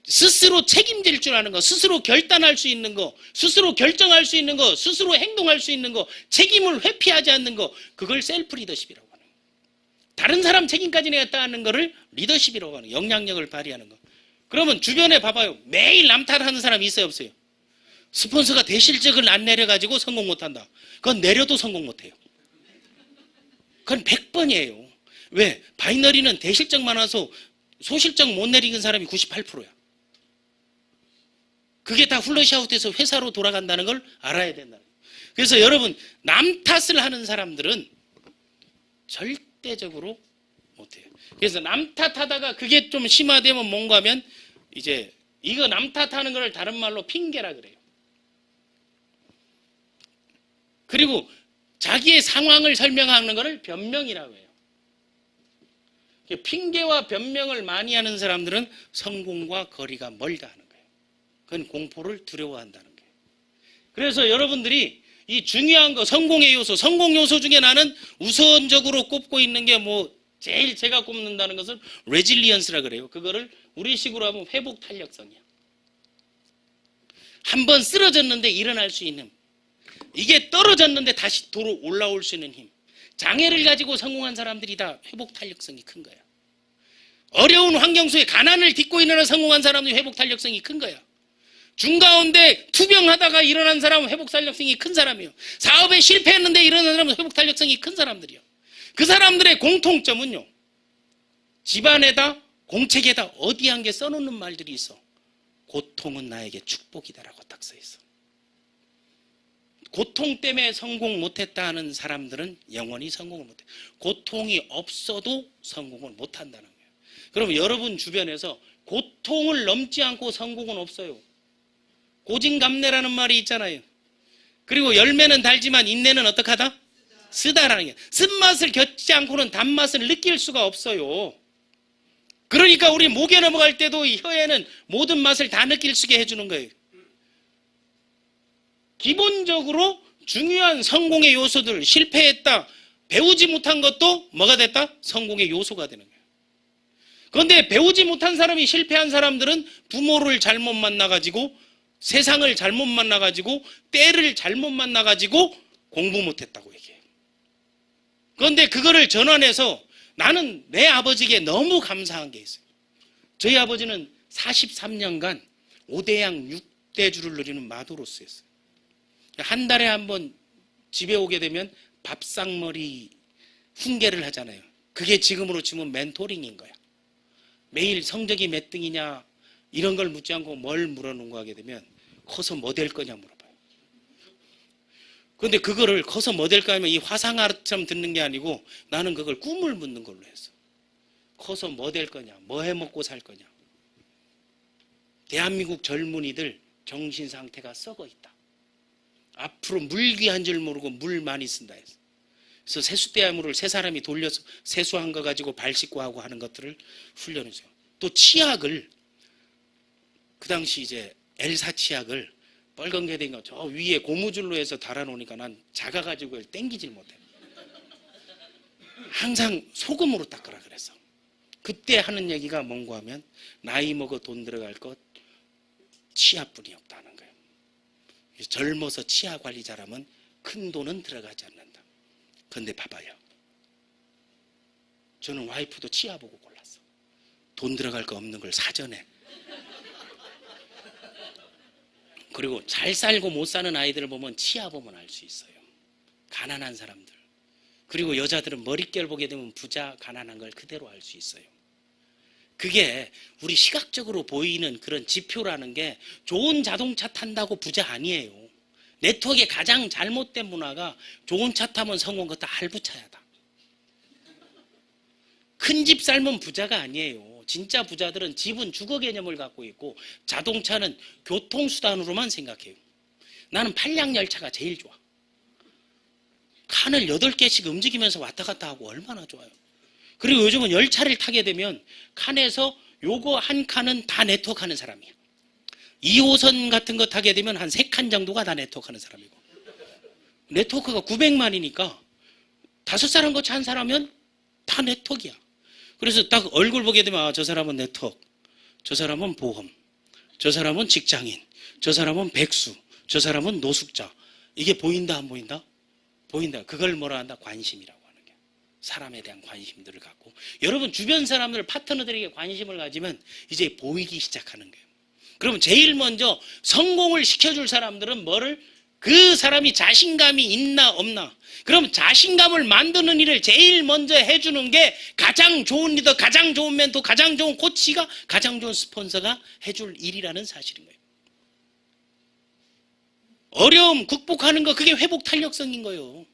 스스로 책임질 줄 아는 거, 스스로 결단할 수 있는 거, 스스로 결정할 수 있는 거, 스스로 행동할 수 있는 거, 책임을 회피하지 않는 거, 그걸 셀프 리더십이라고 하는 거예요. 다른 사람 책임까지 내겠다 하는 거를 리더십이라고 하는 거예요. 영향력을 발휘하는 거. 그러면 주변에 봐봐요. 매일 남 탓하는 사람이 있어요 없어요? 스폰서가 대실적을 안 내려가지고 성공 못한다. 그건 내려도 성공 못해요. 그건 100번이에요. 왜? 바이너리는 대실적 많아서 소실적 못 내리는 사람이 98%야. 그게 다 플러시아웃돼서 회사로 돌아간다는 걸 알아야 된다. 그래서 여러분 남 탓을 하는 사람들은 절대적으로 못해요. 그래서 남 탓하다가 그게 좀 심화되면 뭔가 하면 이제 이거 남 탓하는 걸 다른 말로 핑계라 그래요. 그리고 자기의 상황을 설명하는 것을 변명이라고 해요. 핑계와 변명을 많이 하는 사람들은 성공과 거리가 멀다 하는 거예요. 그건 공포를 두려워한다는 거예요. 그래서 여러분들이 이 중요한 거, 성공의 요소, 성공 요소 중에 나는 우선적으로 꼽고 있는 게 뭐 제일 제가 꼽는다는 것은 레질리언스라 그래요. 그거를 우리식으로 하면 회복 탄력성이야. 한번 쓰러졌는데 일어날 수 있는, 이게 떨어졌는데 다시 도로 올라올 수 있는 힘. 장애를 가지고 성공한 사람들이 다 회복 탄력성이 큰 거야. 어려운 환경 속에 가난을 딛고 일어나 성공한 사람들이 회복 탄력성이 큰 거야. 중가운데 투병하다가 일어난 사람은 회복 탄력성이 큰 사람이에요. 사업에 실패했는데 일어난 사람은 회복 탄력성이 큰 사람들이요. 그 사람들의 공통점은요, 집안에다 공책에다 어디 한 개 써놓는 말들이 있어. 고통은 나에게 축복이다라고 딱 써 있어. 고통 때문에 성공 못했다 하는 사람들은 영원히 성공을 못해. 고통이 없어도 성공을 못한다는 거예요. 그럼 여러분 주변에서 고통을 넘지 않고 성공은 없어요. 고진감래라는 말이 있잖아요. 그리고 열매는 달지만 인내는 어떡하다? 쓰다라는 게, 쓴맛을 겪지 않고는 단맛을 느낄 수가 없어요. 그러니까 우리 목에 넘어갈 때도 이 혀에는 모든 맛을 다 느낄 수 있게 해주는 거예요. 기본적으로 중요한 성공의 요소들, 실패했다, 배우지 못한 것도 뭐가 됐다? 성공의 요소가 되는 거예요. 그런데 배우지 못한 사람이 실패한 사람들은 부모를 잘못 만나가지고, 세상을 잘못 만나가지고, 때를 잘못 만나가지고 공부 못했다고 얘기해요. 그런데 그거를 전환해서 나는 내 아버지에게 너무 감사한 게 있어요. 저희 아버지는 43년간 5대양 6대주를 누리는 마도로스였어요. 한 달에 한 번 집에 오게 되면 밥상머리 훈계를 하잖아요. 그게 지금으로 치면 멘토링인 거야. 매일 성적이 몇 등이냐 이런 걸 묻지 않고 뭘 물어놓고 하게 되면 커서 뭐 될 거냐 물어봐요. 그런데 그거를 커서 뭐 될까 하면 이 화상아처럼 듣는 게 아니고 나는 그걸 꿈을 묻는 걸로 했어. 커서 뭐 될 거냐, 뭐 해먹고 살 거냐. 대한민국 젊은이들 정신 상태가 썩어 있다. 앞으로 물기 한 줄 모르고 물 많이 쓴다 했어. 그래서 세숫대야물을 세 사람이 돌려서 세수한 거 가지고 발 씻고 하고 하는 것들을 훈련해줘요. 또 치약을, 그 당시 이제 엘사 치약을 빨간 게 된 거 저 위에 고무줄로 해서 달아놓으니까 난 작아가지고 땡기질 못해. 항상 소금으로 닦으라 그랬어. 그때 하는 얘기가 뭔가 하면 나이 먹어 돈 들어갈 것 치아뿐이 없다는 거예요. 젊어서 치아 관리 잘하면 큰 돈은 들어가지 않는다. 그런데 봐봐요. 저는 와이프도 치아 보고 골랐어. 돈 들어갈 거 없는 걸 사전에. 그리고 잘 살고 못 사는 아이들을 보면 치아 보면 알 수 있어요. 가난한 사람들. 그리고 여자들은 머릿결 보게 되면 부자, 가난한 걸 그대로 알 수 있어요. 그게 우리 시각적으로 보이는 그런 지표라는 게 좋은 자동차 탄다고 부자 아니에요. 네트워크의 가장 잘못된 문화가 좋은 차 타면 성공, 그것도 할부차야다. 큰 집 살면 부자가 아니에요. 진짜 부자들은 집은 주거 개념을 갖고 있고 자동차는 교통수단으로만 생각해요. 나는 판량열차가 제일 좋아. 칸을 8개씩 움직이면서 왔다 갔다 하고 얼마나 좋아요. 그리고 요즘은 열차를 타게 되면 칸에서 요거 한 칸은 다 네트워크 하는 사람이야. 2호선 같은 거 타게 되면 한 3칸 정도가 다 네트워크 하는 사람이고, 네트워크가 900만이니까 5사람 거치 한 사람은 다 네트워크야. 그래서 딱 얼굴 보게 되면 아, 저 사람은 네트워크, 저 사람은 보험, 저 사람은 직장인, 저 사람은 백수, 저 사람은 노숙자. 이게 보인다 안 보인다? 보인다. 그걸 뭐라 한다? 관심이라고 하는 게. 사람에 대한 관심들을 갖고 여러분 주변 사람들, 파트너들에게 관심을 가지면 이제 보이기 시작하는 거예요. 그러면 제일 먼저 성공을 시켜줄 사람들은 뭐를? 그 사람이 자신감이 있나 없나. 그럼 자신감을 만드는 일을 제일 먼저 해주는 게 가장 좋은 리더, 가장 좋은 멘토, 가장 좋은 코치가, 가장 좋은 스폰서가 해줄 일이라는 사실인 거예요. 어려움 극복하는 거, 그게 회복 탄력성인 거예요.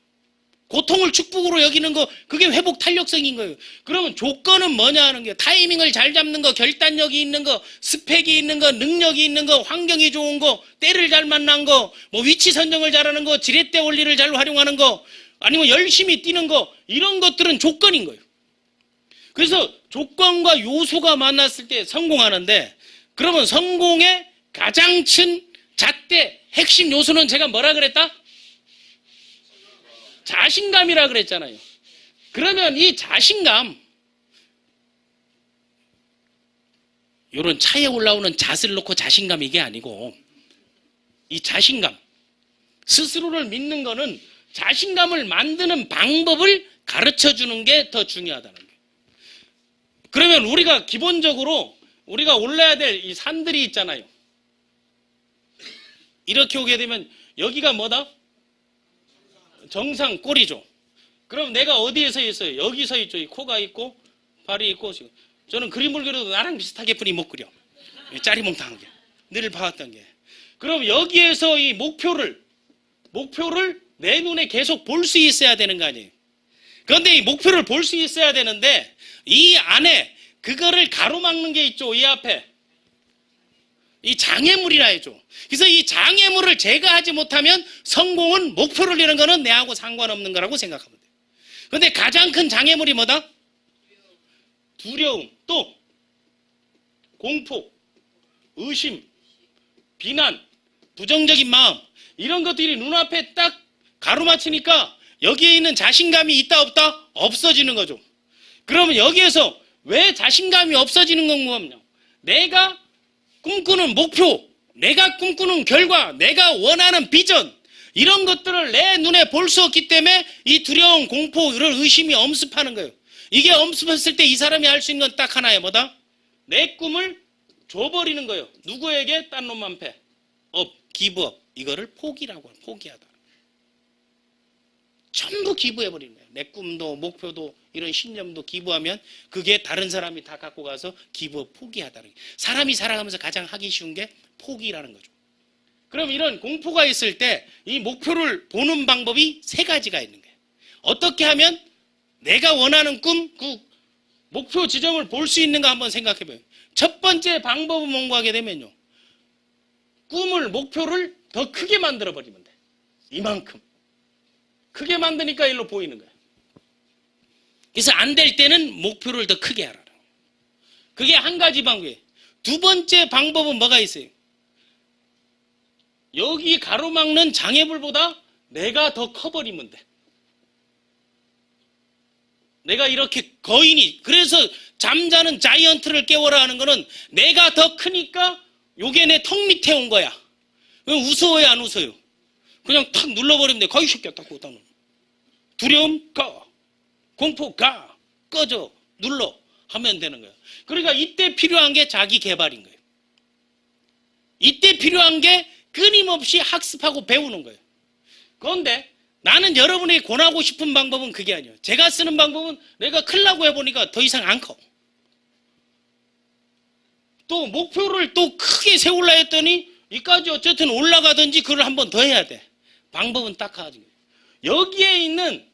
고통을 축복으로 여기는 거, 그게 회복 탄력성인 거예요. 그러면 조건은 뭐냐 하는 거예요. 타이밍을 잘 잡는 거, 결단력이 있는 거, 스펙이 있는 거, 능력이 있는 거, 환경이 좋은 거, 때를 잘 만난 거, 뭐 위치 선정을 잘하는 거, 지렛대 원리를 잘 활용하는 거, 아니면 열심히 뛰는 거, 이런 것들은 조건인 거예요. 그래서 조건과 요소가 만났을 때 성공하는데, 그러면 성공의 가장 큰 잣대 핵심 요소는 제가 뭐라 그랬다? 자신감이라 그랬잖아요. 그러면 이 자신감, 요런 차에 올라오는 잣을 놓고 자신감 이게 아니고, 이 자신감, 스스로를 믿는 거는 자신감을 만드는 방법을 가르쳐 주는 게 더 중요하다는 거예요. 그러면 우리가 기본적으로 우리가 올라야 될 이 산들이 있잖아요. 이렇게 오게 되면 여기가 뭐다? 정상 꼬리죠. 그럼 내가 어디에 서 있어요? 여기 서 있죠. 코가 있고 발이 있고. 저는 그림을 그려도 나랑 비슷하게 뿐이 못 그려. 짜리몽땅한 게. 늘 봐왔던 게. 그럼 여기에서 이 목표를 내 눈에 계속 볼 수 있어야 되는 거 아니에요. 그런데 이 목표를 볼 수 있어야 되는데 이 안에 그거를 가로막는 게 있죠. 이 앞에. 이 장애물이라 해죠. 그래서 이 장애물을 제거하지 못하면 성공은 목표를 이루는 거는 내하고 상관없는 거라고 생각하면 돼요. 그런데 가장 큰 장애물이 뭐다? 두려움, 또 공포, 의심, 비난, 부정적인 마음, 이런 것들이 눈앞에 딱 가로막히니까 여기에 있는 자신감이 있다 없다? 없어지는 거죠. 그러면 여기에서 왜 자신감이 없어지는 건가? 내가 꿈꾸는 목표, 내가 꿈꾸는 결과, 내가 원하는 비전, 이런 것들을 내 눈에 볼 수 없기 때문에 이 두려움, 공포, 이런 의심이 엄습하는 거예요. 이게 엄습했을 때 이 사람이 할 수 있는 건 딱 하나예요. 뭐다? 내 꿈을 줘버리는 거예요. 누구에게? 딴 놈만 패. 기브업. 이거를 포기라고 해요. 포기하다. 전부 기부해버리는 거예요. 내 꿈도 목표도 이런 신념도 기부하면 그게 다른 사람이 다 갖고 가서 기부 포기하다는 거예요. 사람이 살아가면서 가장 하기 쉬운 게 포기라는 거죠. 그럼 이런 공포가 있을 때 이 목표를 보는 방법이 세 가지가 있는 거예요. 어떻게 하면 내가 원하는 꿈, 그 목표 지점을 볼 수 있는가 한번 생각해 봐요. 첫 번째 방법은 뭔가 하게 되면요. 꿈을, 목표를 더 크게 만들어 버리면 돼. 이만큼. 크게 만드니까 일로 보이는 거야. 그래서 안 될 때는 목표를 더 크게 하라. 그게 한 가지 방법이에요. 두 번째 방법은 뭐가 있어요? 여기 가로막는 장애물보다 내가 더 커버리면 돼. 내가 이렇게 거인이, 그래서 잠자는 자이언트를 깨워라 하는 거는 내가 더 크니까 요게 내 턱 밑에 온 거야. 그럼 웃어요, 안 웃어요? 그냥 탁 눌러버리면 돼. 거의 새끼야, 딱 놓는. 두려움 가, 공포 가, 꺼져, 눌러 하면 되는 거예요. 그러니까 이때 필요한 게 자기 개발인 거예요. 이때 필요한 게 끊임없이 학습하고 배우는 거예요. 그런데 나는 여러분에게 권하고 싶은 방법은 그게 아니에요. 제가 쓰는 방법은 내가 크려고 해보니까 더 이상 안 커. 또 목표를 또 크게 세우려 했더니 이까지 어쨌든 올라가든지 그걸 한 번 더 해야 돼. 방법은 딱 하나지. 여기에 있는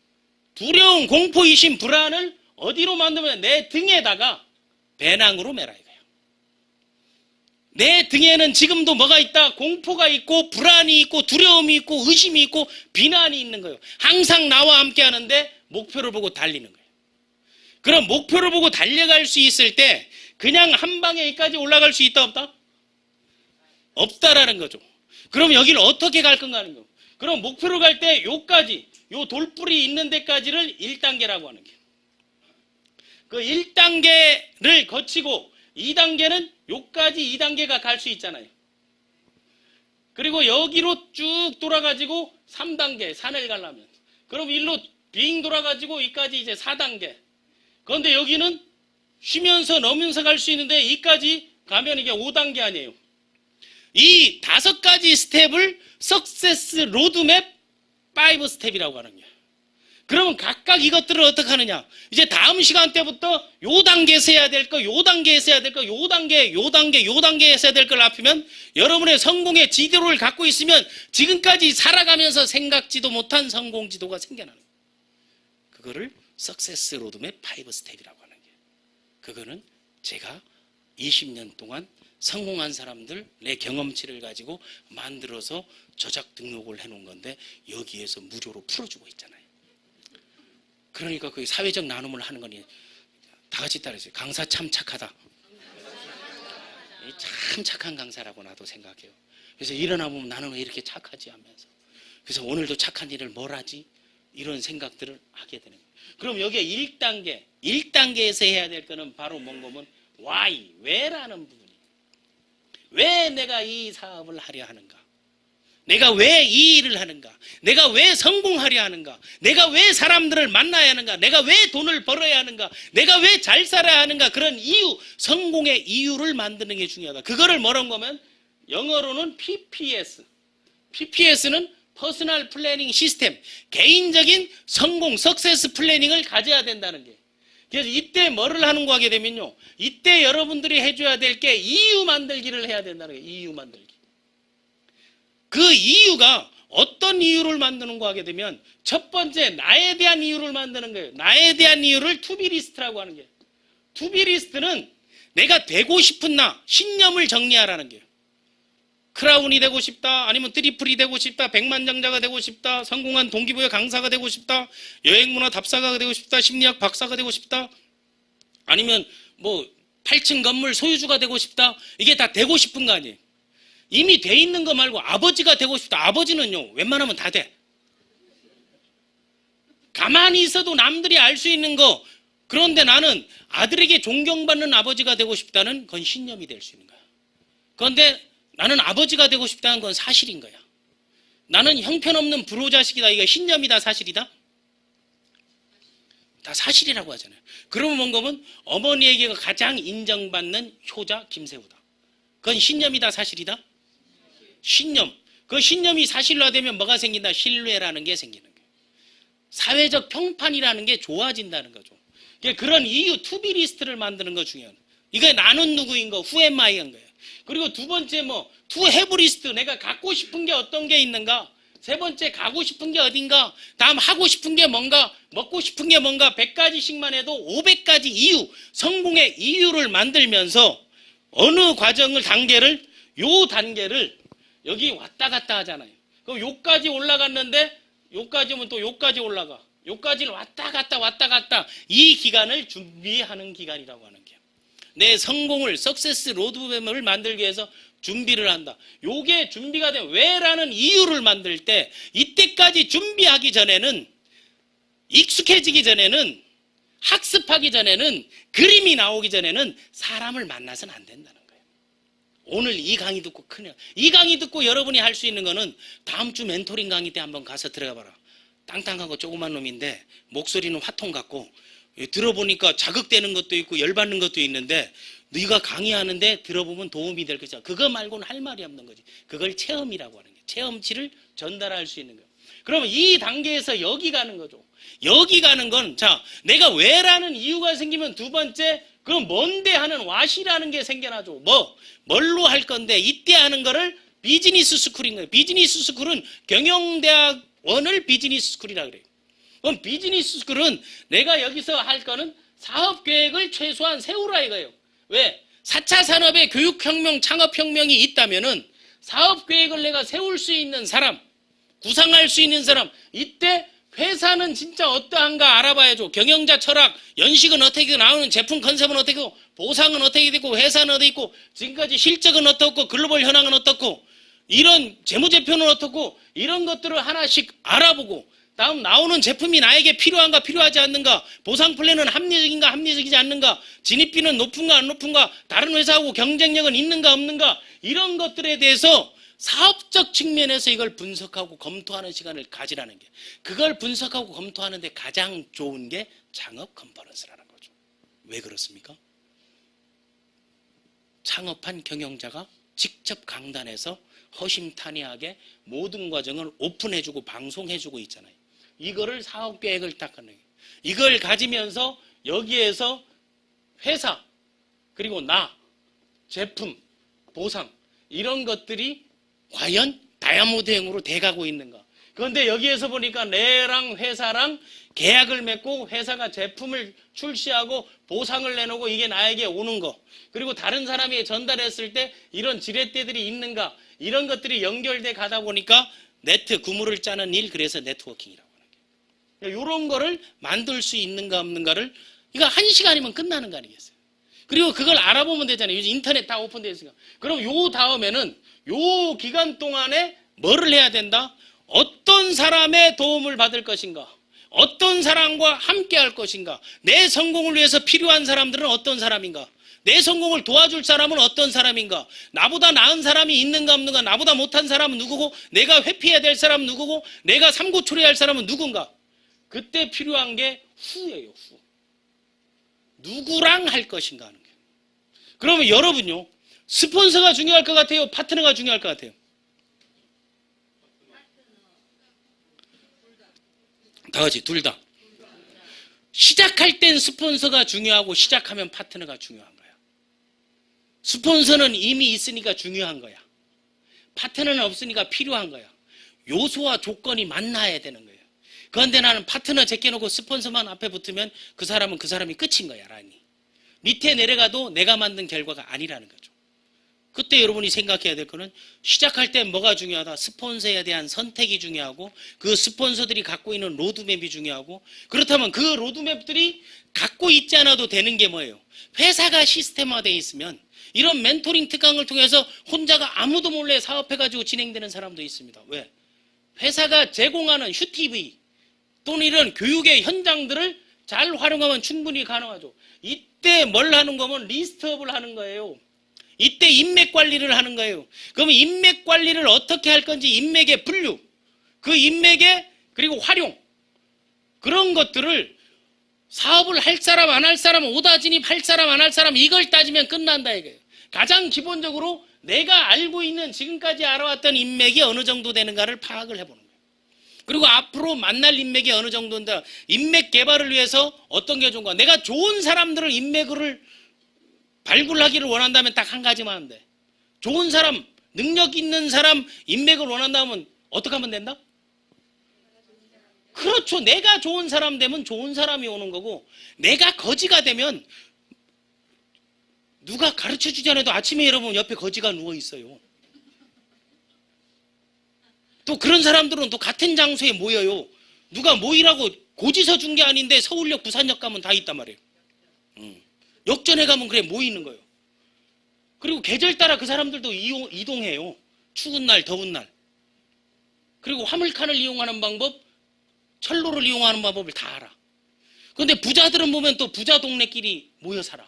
두려움, 공포, 의심, 불안을 어디로 만들면 내 등에다가 배낭으로 매라 이거예요. 내 등에는 지금도 뭐가 있다? 공포가 있고 불안이 있고 두려움이 있고 의심이 있고 비난이 있는 거예요. 항상 나와 함께 하는데 목표를 보고 달리는 거예요. 그럼 목표를 보고 달려갈 수 있을 때 그냥 한 방에 여기까지 올라갈 수 있다 없다? 없다라는 거죠. 그럼 여기를 어떻게 갈 건가 하는 거예요. 그럼 목표로 갈 때 요까지, 요 돌뿌리 있는 데까지를 1단계라고 하는 거예요. 그 1단계를 거치고 2단계는 요까지 2단계가 갈 수 있잖아요. 그리고 여기로 쭉 돌아가지고 3단계 산을 가려면 그럼 일로 빙 돌아가지고 여기까지 이제 4단계. 그런데 여기는 쉬면서 넘으면서 갈 수 있는데 이까지 가면 이게 5단계 아니에요. 이 5가지 스텝을 석세스 로드맵 5 스텝이라고 하는 거예요. 그러면 각각 이것들을 어떻게 하느냐? 이제 다음 시간 때부터 요 단계에서 해야 될 거, 요 단계에서 해야 될 거, 요 단계에서 해야 될 걸 합치면 여러분의 성공의 지도를 갖고 있으면 지금까지 살아가면서 생각지도 못한 성공 지도가 생겨나는 거예요. 그거를 석세스 로드맵 5 스텝이라고 하는 거예요. 그거는 제가 20년 동안 성공한 사람들 내 경험치를 가지고 만들어서 저작 등록을 해놓은 건데 여기에서 무료로 풀어주고 있잖아요. 그러니까 그 사회적 나눔을 하는 거니 다 같이 따라했어요. 강사 참 착하다. 참 착한 강사라고 나도 생각해요. 그래서 일어나 보면 나는 왜 이렇게 착하지 하면서, 그래서 오늘도 착한 일을 뭘 하지? 이런 생각들을 하게 되는 거예요. 그럼 여기에 1단계에서 해야 될 거는 바로 뭔가면 why, 왜라는 부분이에요. 왜 내가 이 사업을 하려 하는가? 내가 왜 이 일을 하는가? 내가 왜 성공하려 하는가? 내가 왜 사람들을 만나야 하는가? 내가 왜 돈을 벌어야 하는가? 내가 왜 잘 살아야 하는가? 그런 이유, 성공의 이유를 만드는 게 중요하다. 그거를 뭐라고 하면 영어로는 PPS. PPS는 퍼스널 플래닝 시스템, 개인적인 성공, 석세스 플래닝을 가져야 된다는 게. 그래서 이때 뭐를 하는 거 하게 되면요, 이때 여러분들이 해줘야 될 게 이유 만들기를 해야 된다는 거예요. 이유 만들기. 그 이유가 어떤 이유를 만드는 거 하게 되면 첫 번째 나에 대한 이유를 만드는 거예요. 나에 대한 이유를 투비 리스트라고 하는 거예요. 투비 리스트는 내가 되고 싶은 나, 신념을 정리하라는 거예요. 크라운이 되고 싶다, 아니면 트리플이 되고 싶다, 백만장자가 되고 싶다, 성공한 동기부여 강사가 되고 싶다, 여행문화 답사가 되고 싶다, 심리학 박사가 되고 싶다, 아니면 뭐 8층 건물 소유주가 되고 싶다. 이게 다 되고 싶은 거 아니에요. 이미 돼 있는 거 말고 아버지가 되고 싶다. 아버지는요, 웬만하면 다 돼. 가만히 있어도 남들이 알 수 있는 거. 그런데 나는 아들에게 존경받는 아버지가 되고 싶다는 그건 신념이 될 수 있는 거야. 그런데 나는 아버지가 되고 싶다는 건 사실인 거야. 나는 형편없는 불효자식이다. 이거 신념이다, 사실이다? 다 사실이라고 하잖아요. 그러면 뭔가면 어머니에게 가장 인정받는 효자 김세우다. 그건 신념이다, 사실이다? 신념. 그 신념이 사실화되면 뭐가 생긴다? 신뢰라는 게 생기는 거예요. 사회적 평판이라는 게 좋아진다는 거죠. 그런 이유, 투비 리스트를 만드는 거 중요해요. 이게 나는 누구인 거, who am I 한 거예요. 그리고 두 번째 to have 리스트. 내가 갖고 싶은 게 어떤 게 있는가. 세 번째, 가고 싶은 게 어딘가. 다음, 하고 싶은 게 뭔가. 먹고 싶은 게 뭔가. 100가지씩만 해도 500가지 이유, 성공의 이유를 만들면서 어느 과정을, 요 단계를 여기 왔다 갔다 하잖아요. 그럼 요까지 올라갔는데 요까지면 또 요까지 올라가. 요까지를 왔다 갔다 이 기간을 준비하는 기간이라고 하는 거예요. 내 성공을, 석세스 로드맵을 만들기 위해서 준비를 한다. 요게 준비가 된 왜라는 이유를 만들 때 이때까지 준비하기 전에는, 익숙해지기 전에는, 학습하기 전에는, 그림이 나오기 전에는 사람을 만나서는 안 된다는 거예요. 오늘 이 강의 듣고 이 강의 듣고 여러분이 할 수 있는 거는 다음 주 멘토링 강의 때 한번 가서 들어가 봐라. 땅땅하고 조그만 놈인데 목소리는 화통 같고 들어보니까 자극되는 것도 있고 열받는 것도 있는데 네가 강의하는데 들어보면 도움이 될 것이야. 그거 말고는 할 말이 없는 거지. 그걸 체험이라고 하는 거예요. 체험치를 전달할 수 있는 거예요. 그러면 이 단계에서 여기 가는 거죠. 여기 가는 건, 자, 내가 왜라는 이유가 생기면 두 번째, 그럼 뭔데 하는 what이라는 게 생겨나죠. 뭘로 할 건데, 이때 하는 거를 비즈니스 스쿨인 거예요. 비즈니스 스쿨은 경영대학원을 비즈니스 스쿨이라고 그래요. 그럼 비즈니스 스쿨은 내가 여기서 할 거는 사업 계획을 최소한 세우라 이거예요. 왜? 4차 산업의 교육혁명, 창업혁명이 있다면은 사업 계획을 내가 세울 수 있는 사람, 구상할 수 있는 사람, 이때 회사는 진짜 어떠한가 알아봐야죠. 경영자 철학, 연식은 어떻게 나오는, 제품 컨셉은 어떻게 되고, 보상은 어떻게 되고, 회사는 어디 있고, 지금까지 실적은 어떻고, 글로벌 현황은 어떻고, 이런 재무제표는 어떻고, 이런 것들을 하나씩 알아보고, 다음 나오는 제품이 나에게 필요한가 필요하지 않는가, 보상 플랜은 합리적인가 합리적이지 않는가, 진입비는 높은가 안 높은가, 다른 회사하고 경쟁력은 있는가 없는가, 이런 것들에 대해서 사업적 측면에서 이걸 분석하고 검토하는 시간을 가지라는 게, 그걸 분석하고 검토하는데 가장 좋은 게 창업 컨퍼런스라는 거죠. 왜 그렇습니까? 창업한 경영자가 직접 강단에서 허심탄회하게 모든 과정을 오픈해주고 방송해주고 있잖아요. 이거를 사업계획을 딱 하는 거예요. 이걸 가지면서 여기에서 회사, 그리고 나, 제품, 보상, 이런 것들이 과연 다이아몬드형으로 돼가고 있는가. 그런데 여기에서 보니까 내랑 회사랑 계약을 맺고 회사가 제품을 출시하고 보상을 내놓고 이게 나에게 오는 거, 그리고 다른 사람이 전달했을 때 이런 지렛대들이 있는가, 이런 것들이 연결돼 가다 보니까 구물을 짜는 일, 그래서 네트워킹이라고 하는 게. 이런 거를 만들 수 있는가 없는가를 이거 1시간이면 끝나는 거 아니겠어요? 그리고 그걸 알아보면 되잖아요. 요즘 인터넷 다 오픈되어 있으니까. 그럼 요 다음에는 요 기간 동안에 뭐를 해야 된다? 어떤 사람의 도움을 받을 것인가? 어떤 사람과 함께 할 것인가? 내 성공을 위해서 필요한 사람들은 어떤 사람인가? 내 성공을 도와줄 사람은 어떤 사람인가? 나보다 나은 사람이 있는가 없는가? 나보다 못한 사람은 누구고? 내가 회피해야 될 사람은 누구고? 내가 삼고초려할 사람은 누군가? 그때 필요한 게 후예요. 후. 누구랑 할 것인가 하는 거예요. 그러면 여러분요, 스폰서가 중요할 것 같아요? 파트너가 중요할 것 같아요? 다 같이 둘 다. 시작할 땐 스폰서가 중요하고 시작하면 파트너가 중요한 거야. 스폰서는 이미 있으니까 중요한 거야. 파트너는 없으니까 필요한 거야. 요소와 조건이 만나야 되는 거예요. 그런데 나는 파트너 제껴놓고 스폰서만 앞에 붙으면 그 사람은 그 사람이 끝인 거야. 라니. 밑에 내려가도 내가 만든 결과가 아니라는 거죠. 그때 여러분이 생각해야 될 거는 시작할 때 뭐가 중요하다? 스폰서에 대한 선택이 중요하고 그 스폰서들이 갖고 있는 로드맵이 중요하고 그렇다면 그 로드맵들이 갖고 있지 않아도 되는 게 뭐예요? 회사가 시스템화되어 있으면 이런 멘토링 특강을 통해서 혼자가 아무도 몰래 사업해가지고 진행되는 사람도 있습니다. 왜? 회사가 제공하는 휴티비 또는 이런 교육의 현장들을 잘 활용하면 충분히 가능하죠. 이때 뭘 하는 거면 리스트업을 하는 거예요. 이때 인맥 관리를 하는 거예요. 그러면 인맥 관리를 어떻게 할 건지 인맥의 분류, 그 인맥의 그리고 활용 그런 것들을 사업을 할 사람 안 할 사람 오다 진입할 사람 안 할 사람 이걸 따지면 끝난다 이거예요. 가장 기본적으로 내가 알고 있는 지금까지 알아왔던 인맥이 어느 정도 되는가를 파악을 해보는 거예요. 그리고 앞으로 만날 인맥이 어느 정도인가 인맥 개발을 위해서 어떤 게 좋은가 내가 좋은 사람들을 인맥을 발굴하기를 원한다면 딱 한 가지만 하면 돼. 좋은 사람, 능력 있는 사람, 인맥을 원한다면 어떻게 하면 된다? 그렇죠. 내가 좋은 사람 되면 좋은 사람이 오는 거고 내가 거지가 되면 누가 가르쳐주지 않아도 아침에 여러분 옆에 거지가 누워 있어요. 또 그런 사람들은 또 같은 장소에 모여요. 누가 모이라고 고지서 준 게 아닌데 서울역, 부산역 가면 다 있단 말이에요. 역전에 가면 그래 모이는 거예요. 그리고 계절 따라 그 사람들도 이동해요. 추운 날, 더운 날. 그리고 화물칸을 이용하는 방법, 철로를 이용하는 방법을 다 알아. 그런데 부자들은 보면 또 부자 동네끼리 모여 살아.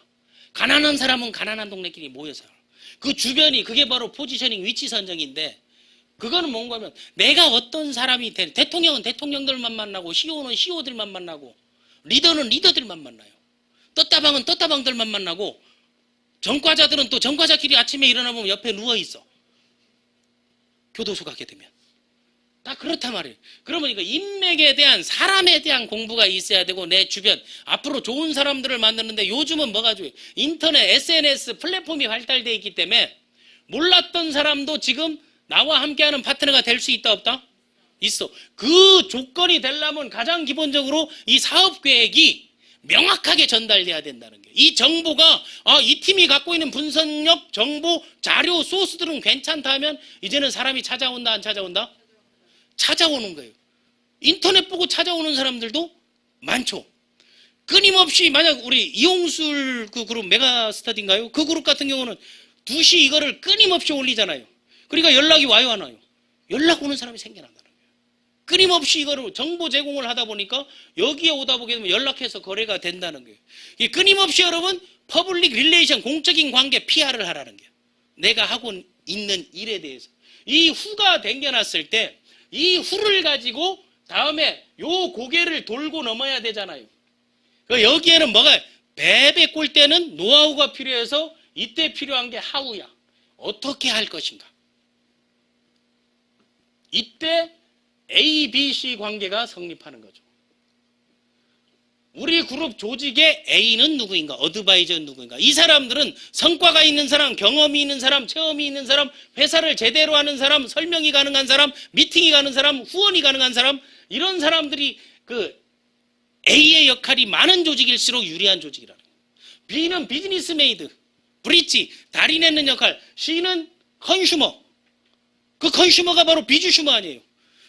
가난한 사람은 가난한 동네끼리 모여 살아. 그 주변이 그게 바로 포지셔닝 위치 선정인데 그거는 뭔가 하면 내가 어떤 사람이 대통령은 대통령들만 만나고 CEO는 CEO들만 만나고 리더는 리더들만 만나요. 떴다방은 떴다방들만 만나고 전과자들은 또 전과자끼리 아침에 일어나보면 옆에 누워있어. 교도소 가게 되면. 딱 그렇단 말이에요. 그러면 이거 인맥에 대한 사람에 대한 공부가 있어야 되고 내 주변 앞으로 좋은 사람들을 만드는데 요즘은 뭐가 좋아요? 인터넷, SNS 플랫폼이 발달되어 있기 때문에 몰랐던 사람도 지금 나와 함께하는 파트너가 될 수 있다 없다? 있어. 그 조건이 되려면 가장 기본적으로 이 사업 계획이 명확하게 전달돼야 된다는 거예요. 이 정보가 이 팀이 갖고 있는 분석력, 정보, 자료, 소스들은 괜찮다 하면 이제는 사람이 찾아온다 안 찾아온다? 찾아오는 거예요. 인터넷 보고 찾아오는 사람들도 많죠. 끊임없이 만약 우리 이용술 그 그룹 메가스터디인가요? 그 그룹 같은 경우는 2시 이거를 끊임없이 올리잖아요. 그러니까 연락이 와요 안 와요? 연락 오는 사람이 생겨난다는 거예요. 끊임없이 이거를 정보 제공을 하다 보니까 여기에 오다 보게 되면 연락해서 거래가 된다는 거예요. 이 끊임없이 여러분 퍼블릭 릴레이션 공적인 관계 PR을 하라는 거예요. 내가 하고 있는 일에 대해서. 이 후가 댕겨놨을 때 이 후를 가지고 다음에 요 고개를 돌고 넘어야 되잖아요. 여기에는 뭐가 배배 꼴 때는 노하우가 필요해서 이때 필요한 게 하우야. 어떻게 할 것인가. 이때 A, B, C 관계가 성립하는 거죠. 우리 그룹 조직의 A는 누구인가? 어드바이저는 누구인가? 이 사람들은 성과가 있는 사람, 경험이 있는 사람, 체험이 있는 사람, 회사를 제대로 하는 사람, 설명이 가능한 사람, 미팅이 가능한 사람, 후원이 가능한 사람 이런 사람들이 그 A의 역할이 많은 조직일수록 유리한 조직이라는 거예요. B는 비즈니스 메이드, 브릿지, 다리 맺는 역할, C는 컨슈머. 그 컨슈머가 바로 비주슈머 아니에요.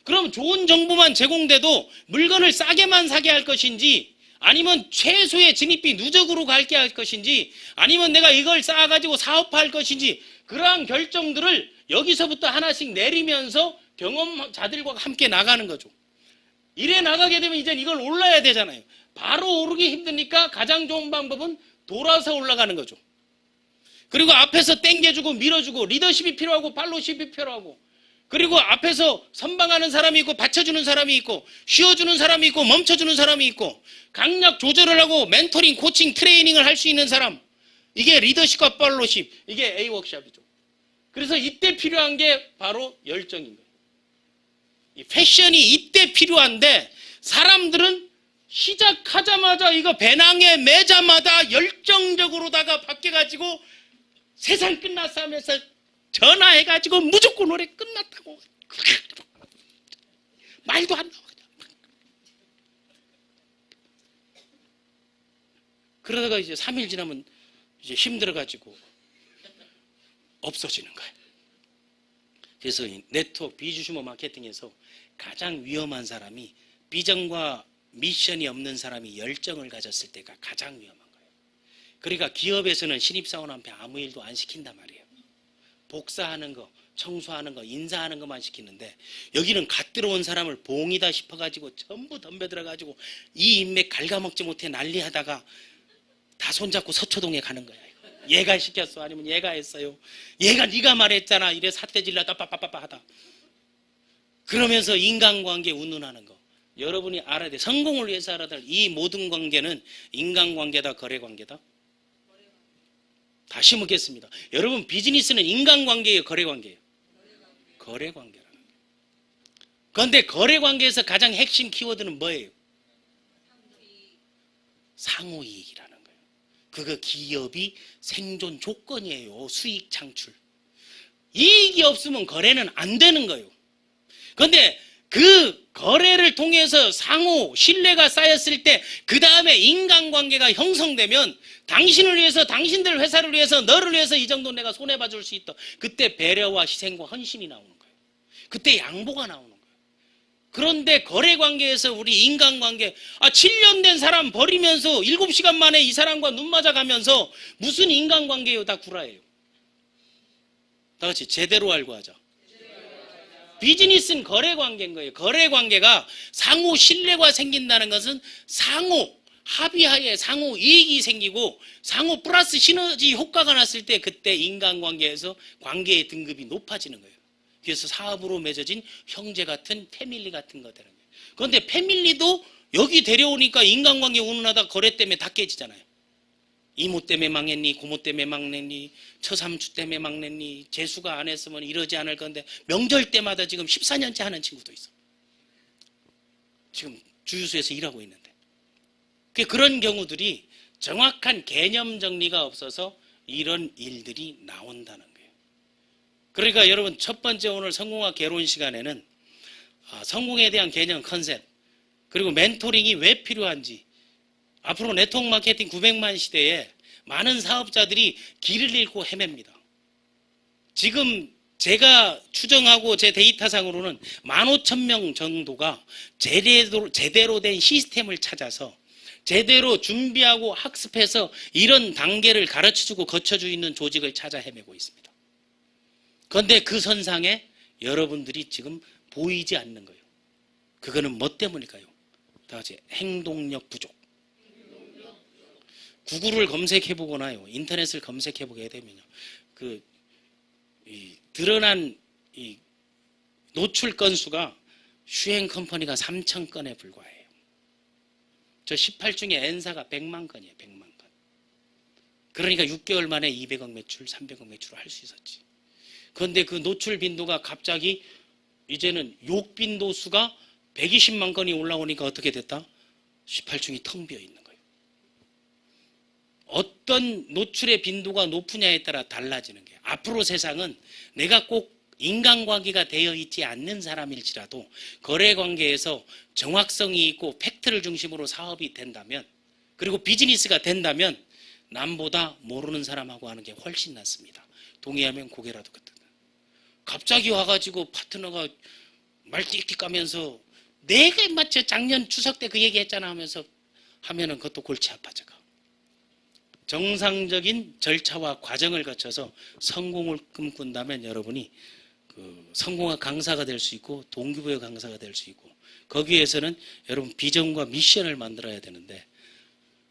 그럼 좋은 정보만 제공돼도 물건을 싸게만 사게 할 것인지 아니면 최소의 진입비 누적으로 갈게 할 것인지, 아니면 내가 이걸 쌓아가지고 사업화할 것인지, 그러한 결정들을 여기서부터 하나씩 내리면서 경험자들과 함께 나가는 거죠. 이래 나가게 되면 이제 이걸 올라야 되잖아요. 바로 오르기 힘드니까 가장 좋은 방법은 돌아서 올라가는 거죠. 그리고 앞에서 땡겨주고 밀어주고 리더십이 필요하고 팔로우십이 필요하고, 그리고 앞에서 선방하는 사람이 있고 받쳐주는 사람이 있고 쉬어주는 사람이 있고 멈춰주는 사람이 있고 강약 조절을 하고 멘토링, 코칭, 트레이닝을 할 수 있는 사람, 이게 리더십과 팔로우십, 이게 A 워크샵이죠. 그래서 이때 필요한 게 바로 열정인 거예요. 이 패션이 이때 필요한데 사람들은 시작하자마자 이거 배낭에 매자마자 열정적으로다가 바뀌어가지고 세상 끝났어 하면서 전화해가지고 무조건 올해 끝났다고 말도 안 나와. 그러다가 이제 3일 지나면 이제 힘들어가지고 없어지는 거예요. 그래서 이 네트워크 비주슈머 마케팅에서 가장 위험한 사람이 비전과 미션이 없는 사람이 열정을 가졌을 때가 가장 위험한 거예요. 그러니까 기업에서는 신입사원한테 아무 일도 안 시킨단 말이에요. 복사하는 거, 청소하는 거, 인사하는 것만 시키는데 여기는 갓 들어온 사람을 봉이다 싶어가지고 전부 덤벼들어가지고 이 인맥 갉아먹지 못해 난리하다가 다 손잡고 서초동에 가는 거야. 얘가 시켰어? 아니면 얘가 했어요? 얘가 네가 말했잖아. 이래 삿대질러다 빠빠빠빠 하다. 그러면서 인간관계 운운하는 거. 여러분이 알아야 돼. 성공을 위해서 알아야 될 이 모든 관계는 인간관계다, 거래관계다? 다시 묻겠습니다. 여러분, 비즈니스는 인간관계예요, 거래관계예요? 거래관계라는 거예요. 그런데 거래관계에서 가장 핵심 키워드는 뭐예요? 상호이익이라는 거예요. 그거 기업이 생존 조건이에요. 수익 창출. 이익이 없으면 거래는 안 되는 거예요. 그런데 그 거래를 통해서 상호 신뢰가 쌓였을 때 그 다음에 인간관계가 형성되면 당신을 위해서, 당신들 회사를 위해서, 너를 위해서 이 정도 내가 손해봐 줄 수 있다. 그때 배려와 희생과 헌신이 나오는 거예요. 그때 양보가 나오는 거예요. 그런데 거래관계에서 우리 인간관계, 7년 된 사람 버리면서 7시간 만에 이 사람과 눈 맞아가면서 무슨 인간관계예요? 다 구라예요. 다 같이 제대로 알고 하자. 비즈니스는 거래관계인 거예요. 거래관계가 상호 신뢰가 생긴다는 것은 상호 합의하에 상호 이익이 생기고 상호 플러스 시너지 효과가 났을 때 그때 인간관계에서 관계의 등급이 높아지는 거예요. 그래서 사업으로 맺어진 형제 같은 패밀리 같은 거되는 거예요. 그런데 패밀리도 여기 데려오니까 인간관계 운운하다 거래 때문에 다 깨지잖아요. 이모 때문에 망했니, 고모 때문에 망했니, 처삼추 때문에 망했니, 재수가 안 했으면 이러지 않을 건데 명절 때마다 지금 14년째 하는 친구도 있어. 지금 주유소에서 일하고 있는데. 그런 경우들이 정확한 개념 정리가 없어서 이런 일들이 나온다는 거예요. 그러니까 여러분, 첫 번째 오늘 성공학 개론 시간에는 성공에 대한 개념, 컨셉, 그리고 멘토링이 왜 필요한지, 앞으로 네트워크 마케팅 900만 시대에 많은 사업자들이 길을 잃고 헤맵니다. 지금 제가 추정하고 제 데이터상으로는 15,000명 정도가 제대로 된 시스템을 찾아서 제대로 준비하고 학습해서 이런 단계를 가르쳐주고 거쳐주고 있는 조직을 찾아 헤매고 있습니다. 그런데 그 선상에 여러분들이 지금 보이지 않는 거예요. 그거는 뭐 때문일까요? 다 같이 행동력 부족. 구글을 검색해보거나요, 인터넷을 검색해보게 되면요, 드러난 노출 건수가 슈행 컴퍼니가 3,000건에 불과해요. 저 18중에 N사가 100만 건이에요, 100만 건. 그러니까 6개월 만에 200억 매출, 300억 매출을 할 수 있었지. 그런데 그 노출 빈도가 갑자기 이제는 욕 빈도 수가 120만 건이 올라오니까 어떻게 됐다? 18중이 텅 비어 있는 거예요. 어떤 노출의 빈도가 높으냐에 따라 달라지는 거예요. 앞으로 세상은 내가 꼭 인간관계가 되어 있지 않는 사람일지라도 거래관계에서 정확성이 있고 팩트를 중심으로 사업이 된다면, 그리고 비즈니스가 된다면 남보다 모르는 사람하고 하는 게 훨씬 낫습니다. 동의하면 고개라도 끄덕. 갑자기 와가지고 파트너가 말 띡띡 까면서 내가 맞죠 작년 추석 때 그 얘기 했잖아 하면서 하면은 그것도 골치 아파져가. 정상적인 절차와 과정을 거쳐서 성공을 꿈꾼다면 여러분이 그 성공학 강사가 될 수 있고 동기부여 강사가 될 수 있고, 거기 위해서는 여러분 비전과 미션을 만들어야 되는데,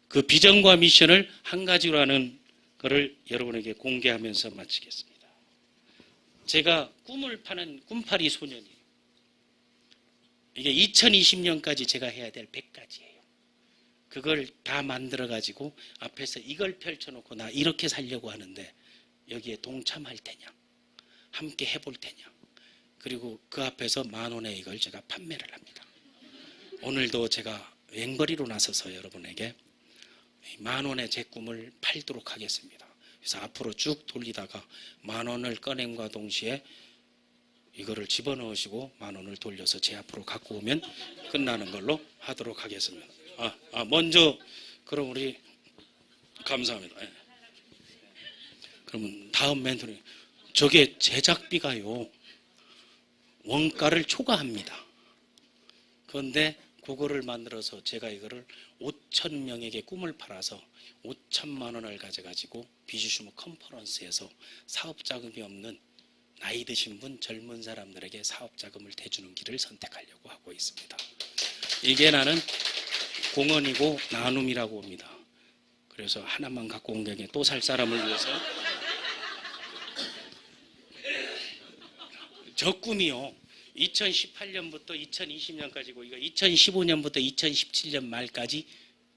그 비전과 미션을 한 가지로 하는 것을 여러분에게 공개하면서 마치겠습니다. 제가 꿈을 파는 꿈파리 소년이에요. 이게 2020년까지 제가 해야 될 100가지예요. 그걸 다 만들어 가지고 앞에서 이걸 펼쳐놓고 나 이렇게 살려고 하는데 여기에 동참할 테냐, 함께 해볼 테냐, 그리고 그 앞에서 10,000원에 이걸 제가 판매를 합니다. 오늘도 제가 왼거리로 나서서 여러분에게 10,000원의 제 꿈을 팔도록 하겠습니다. 그래서 앞으로 쭉 돌리다가 10,000원을 꺼냄과 동시에 이거를 집어넣으시고 10,000원을 돌려서 제 앞으로 갖고 오면 끝나는 걸로 하도록 하겠습니다. 먼저 그럼 우리 감사합니다. 네. 그러면 다음 멘토링, 저게 제작비가요 원가를 초과합니다. 그런데 그거를 만들어서 제가 이거를 5,000명에게 꿈을 팔아서 5,000만 원을 가져가지고 비주슈머 컨퍼런스에서 사업자금이 없는 나이 드신 분, 젊은 사람들에게 사업자금을 대주는 길을 선택하려고 하고 있습니다. 이게 나는 공헌이고 나눔이라고 봅니다. 그래서 하나만 갖고 온 게 또 살 사람을 위해서 저 꿈이요, 2018년부터 2020년까지고 이거 2015년부터 2017년 말까지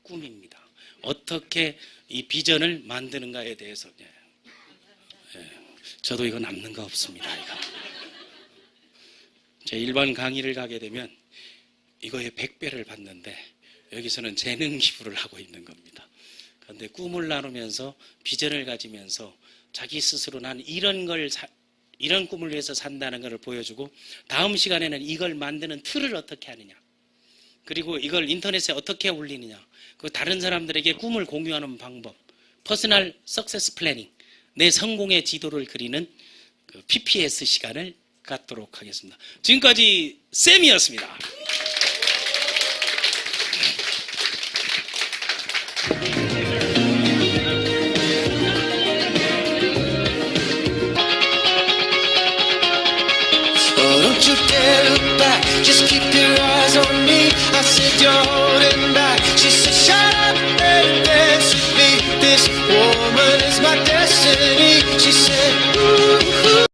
꿈입니다. 어떻게 이 비전을 만드는가에 대해서. 저도 이거 남는 거 없습니다. 이거. 제 일반 강의를 가게 되면 이거에 100배를 받는데 여기서는 재능 기부를 하고 있는 겁니다. 그런데 꿈을 나누면서 비전을 가지면서 자기 스스로 난 이런 꿈을 위해서 산다는 것을 보여주고, 다음 시간에는 이걸 만드는 틀을 어떻게 하느냐, 그리고 이걸 인터넷에 어떻게 올리느냐, 그 다른 사람들에게 꿈을 공유하는 방법, 퍼스널 석세스 플래닝, 내 성공의 지도를 그리는 그 PPS 시간을 갖도록 하겠습니다. 지금까지 쌤이었습니다. Don't you dare look back, just keep your eyes on me. I said you're holding back. She said shut up and dance with me. This woman is my destiny. She said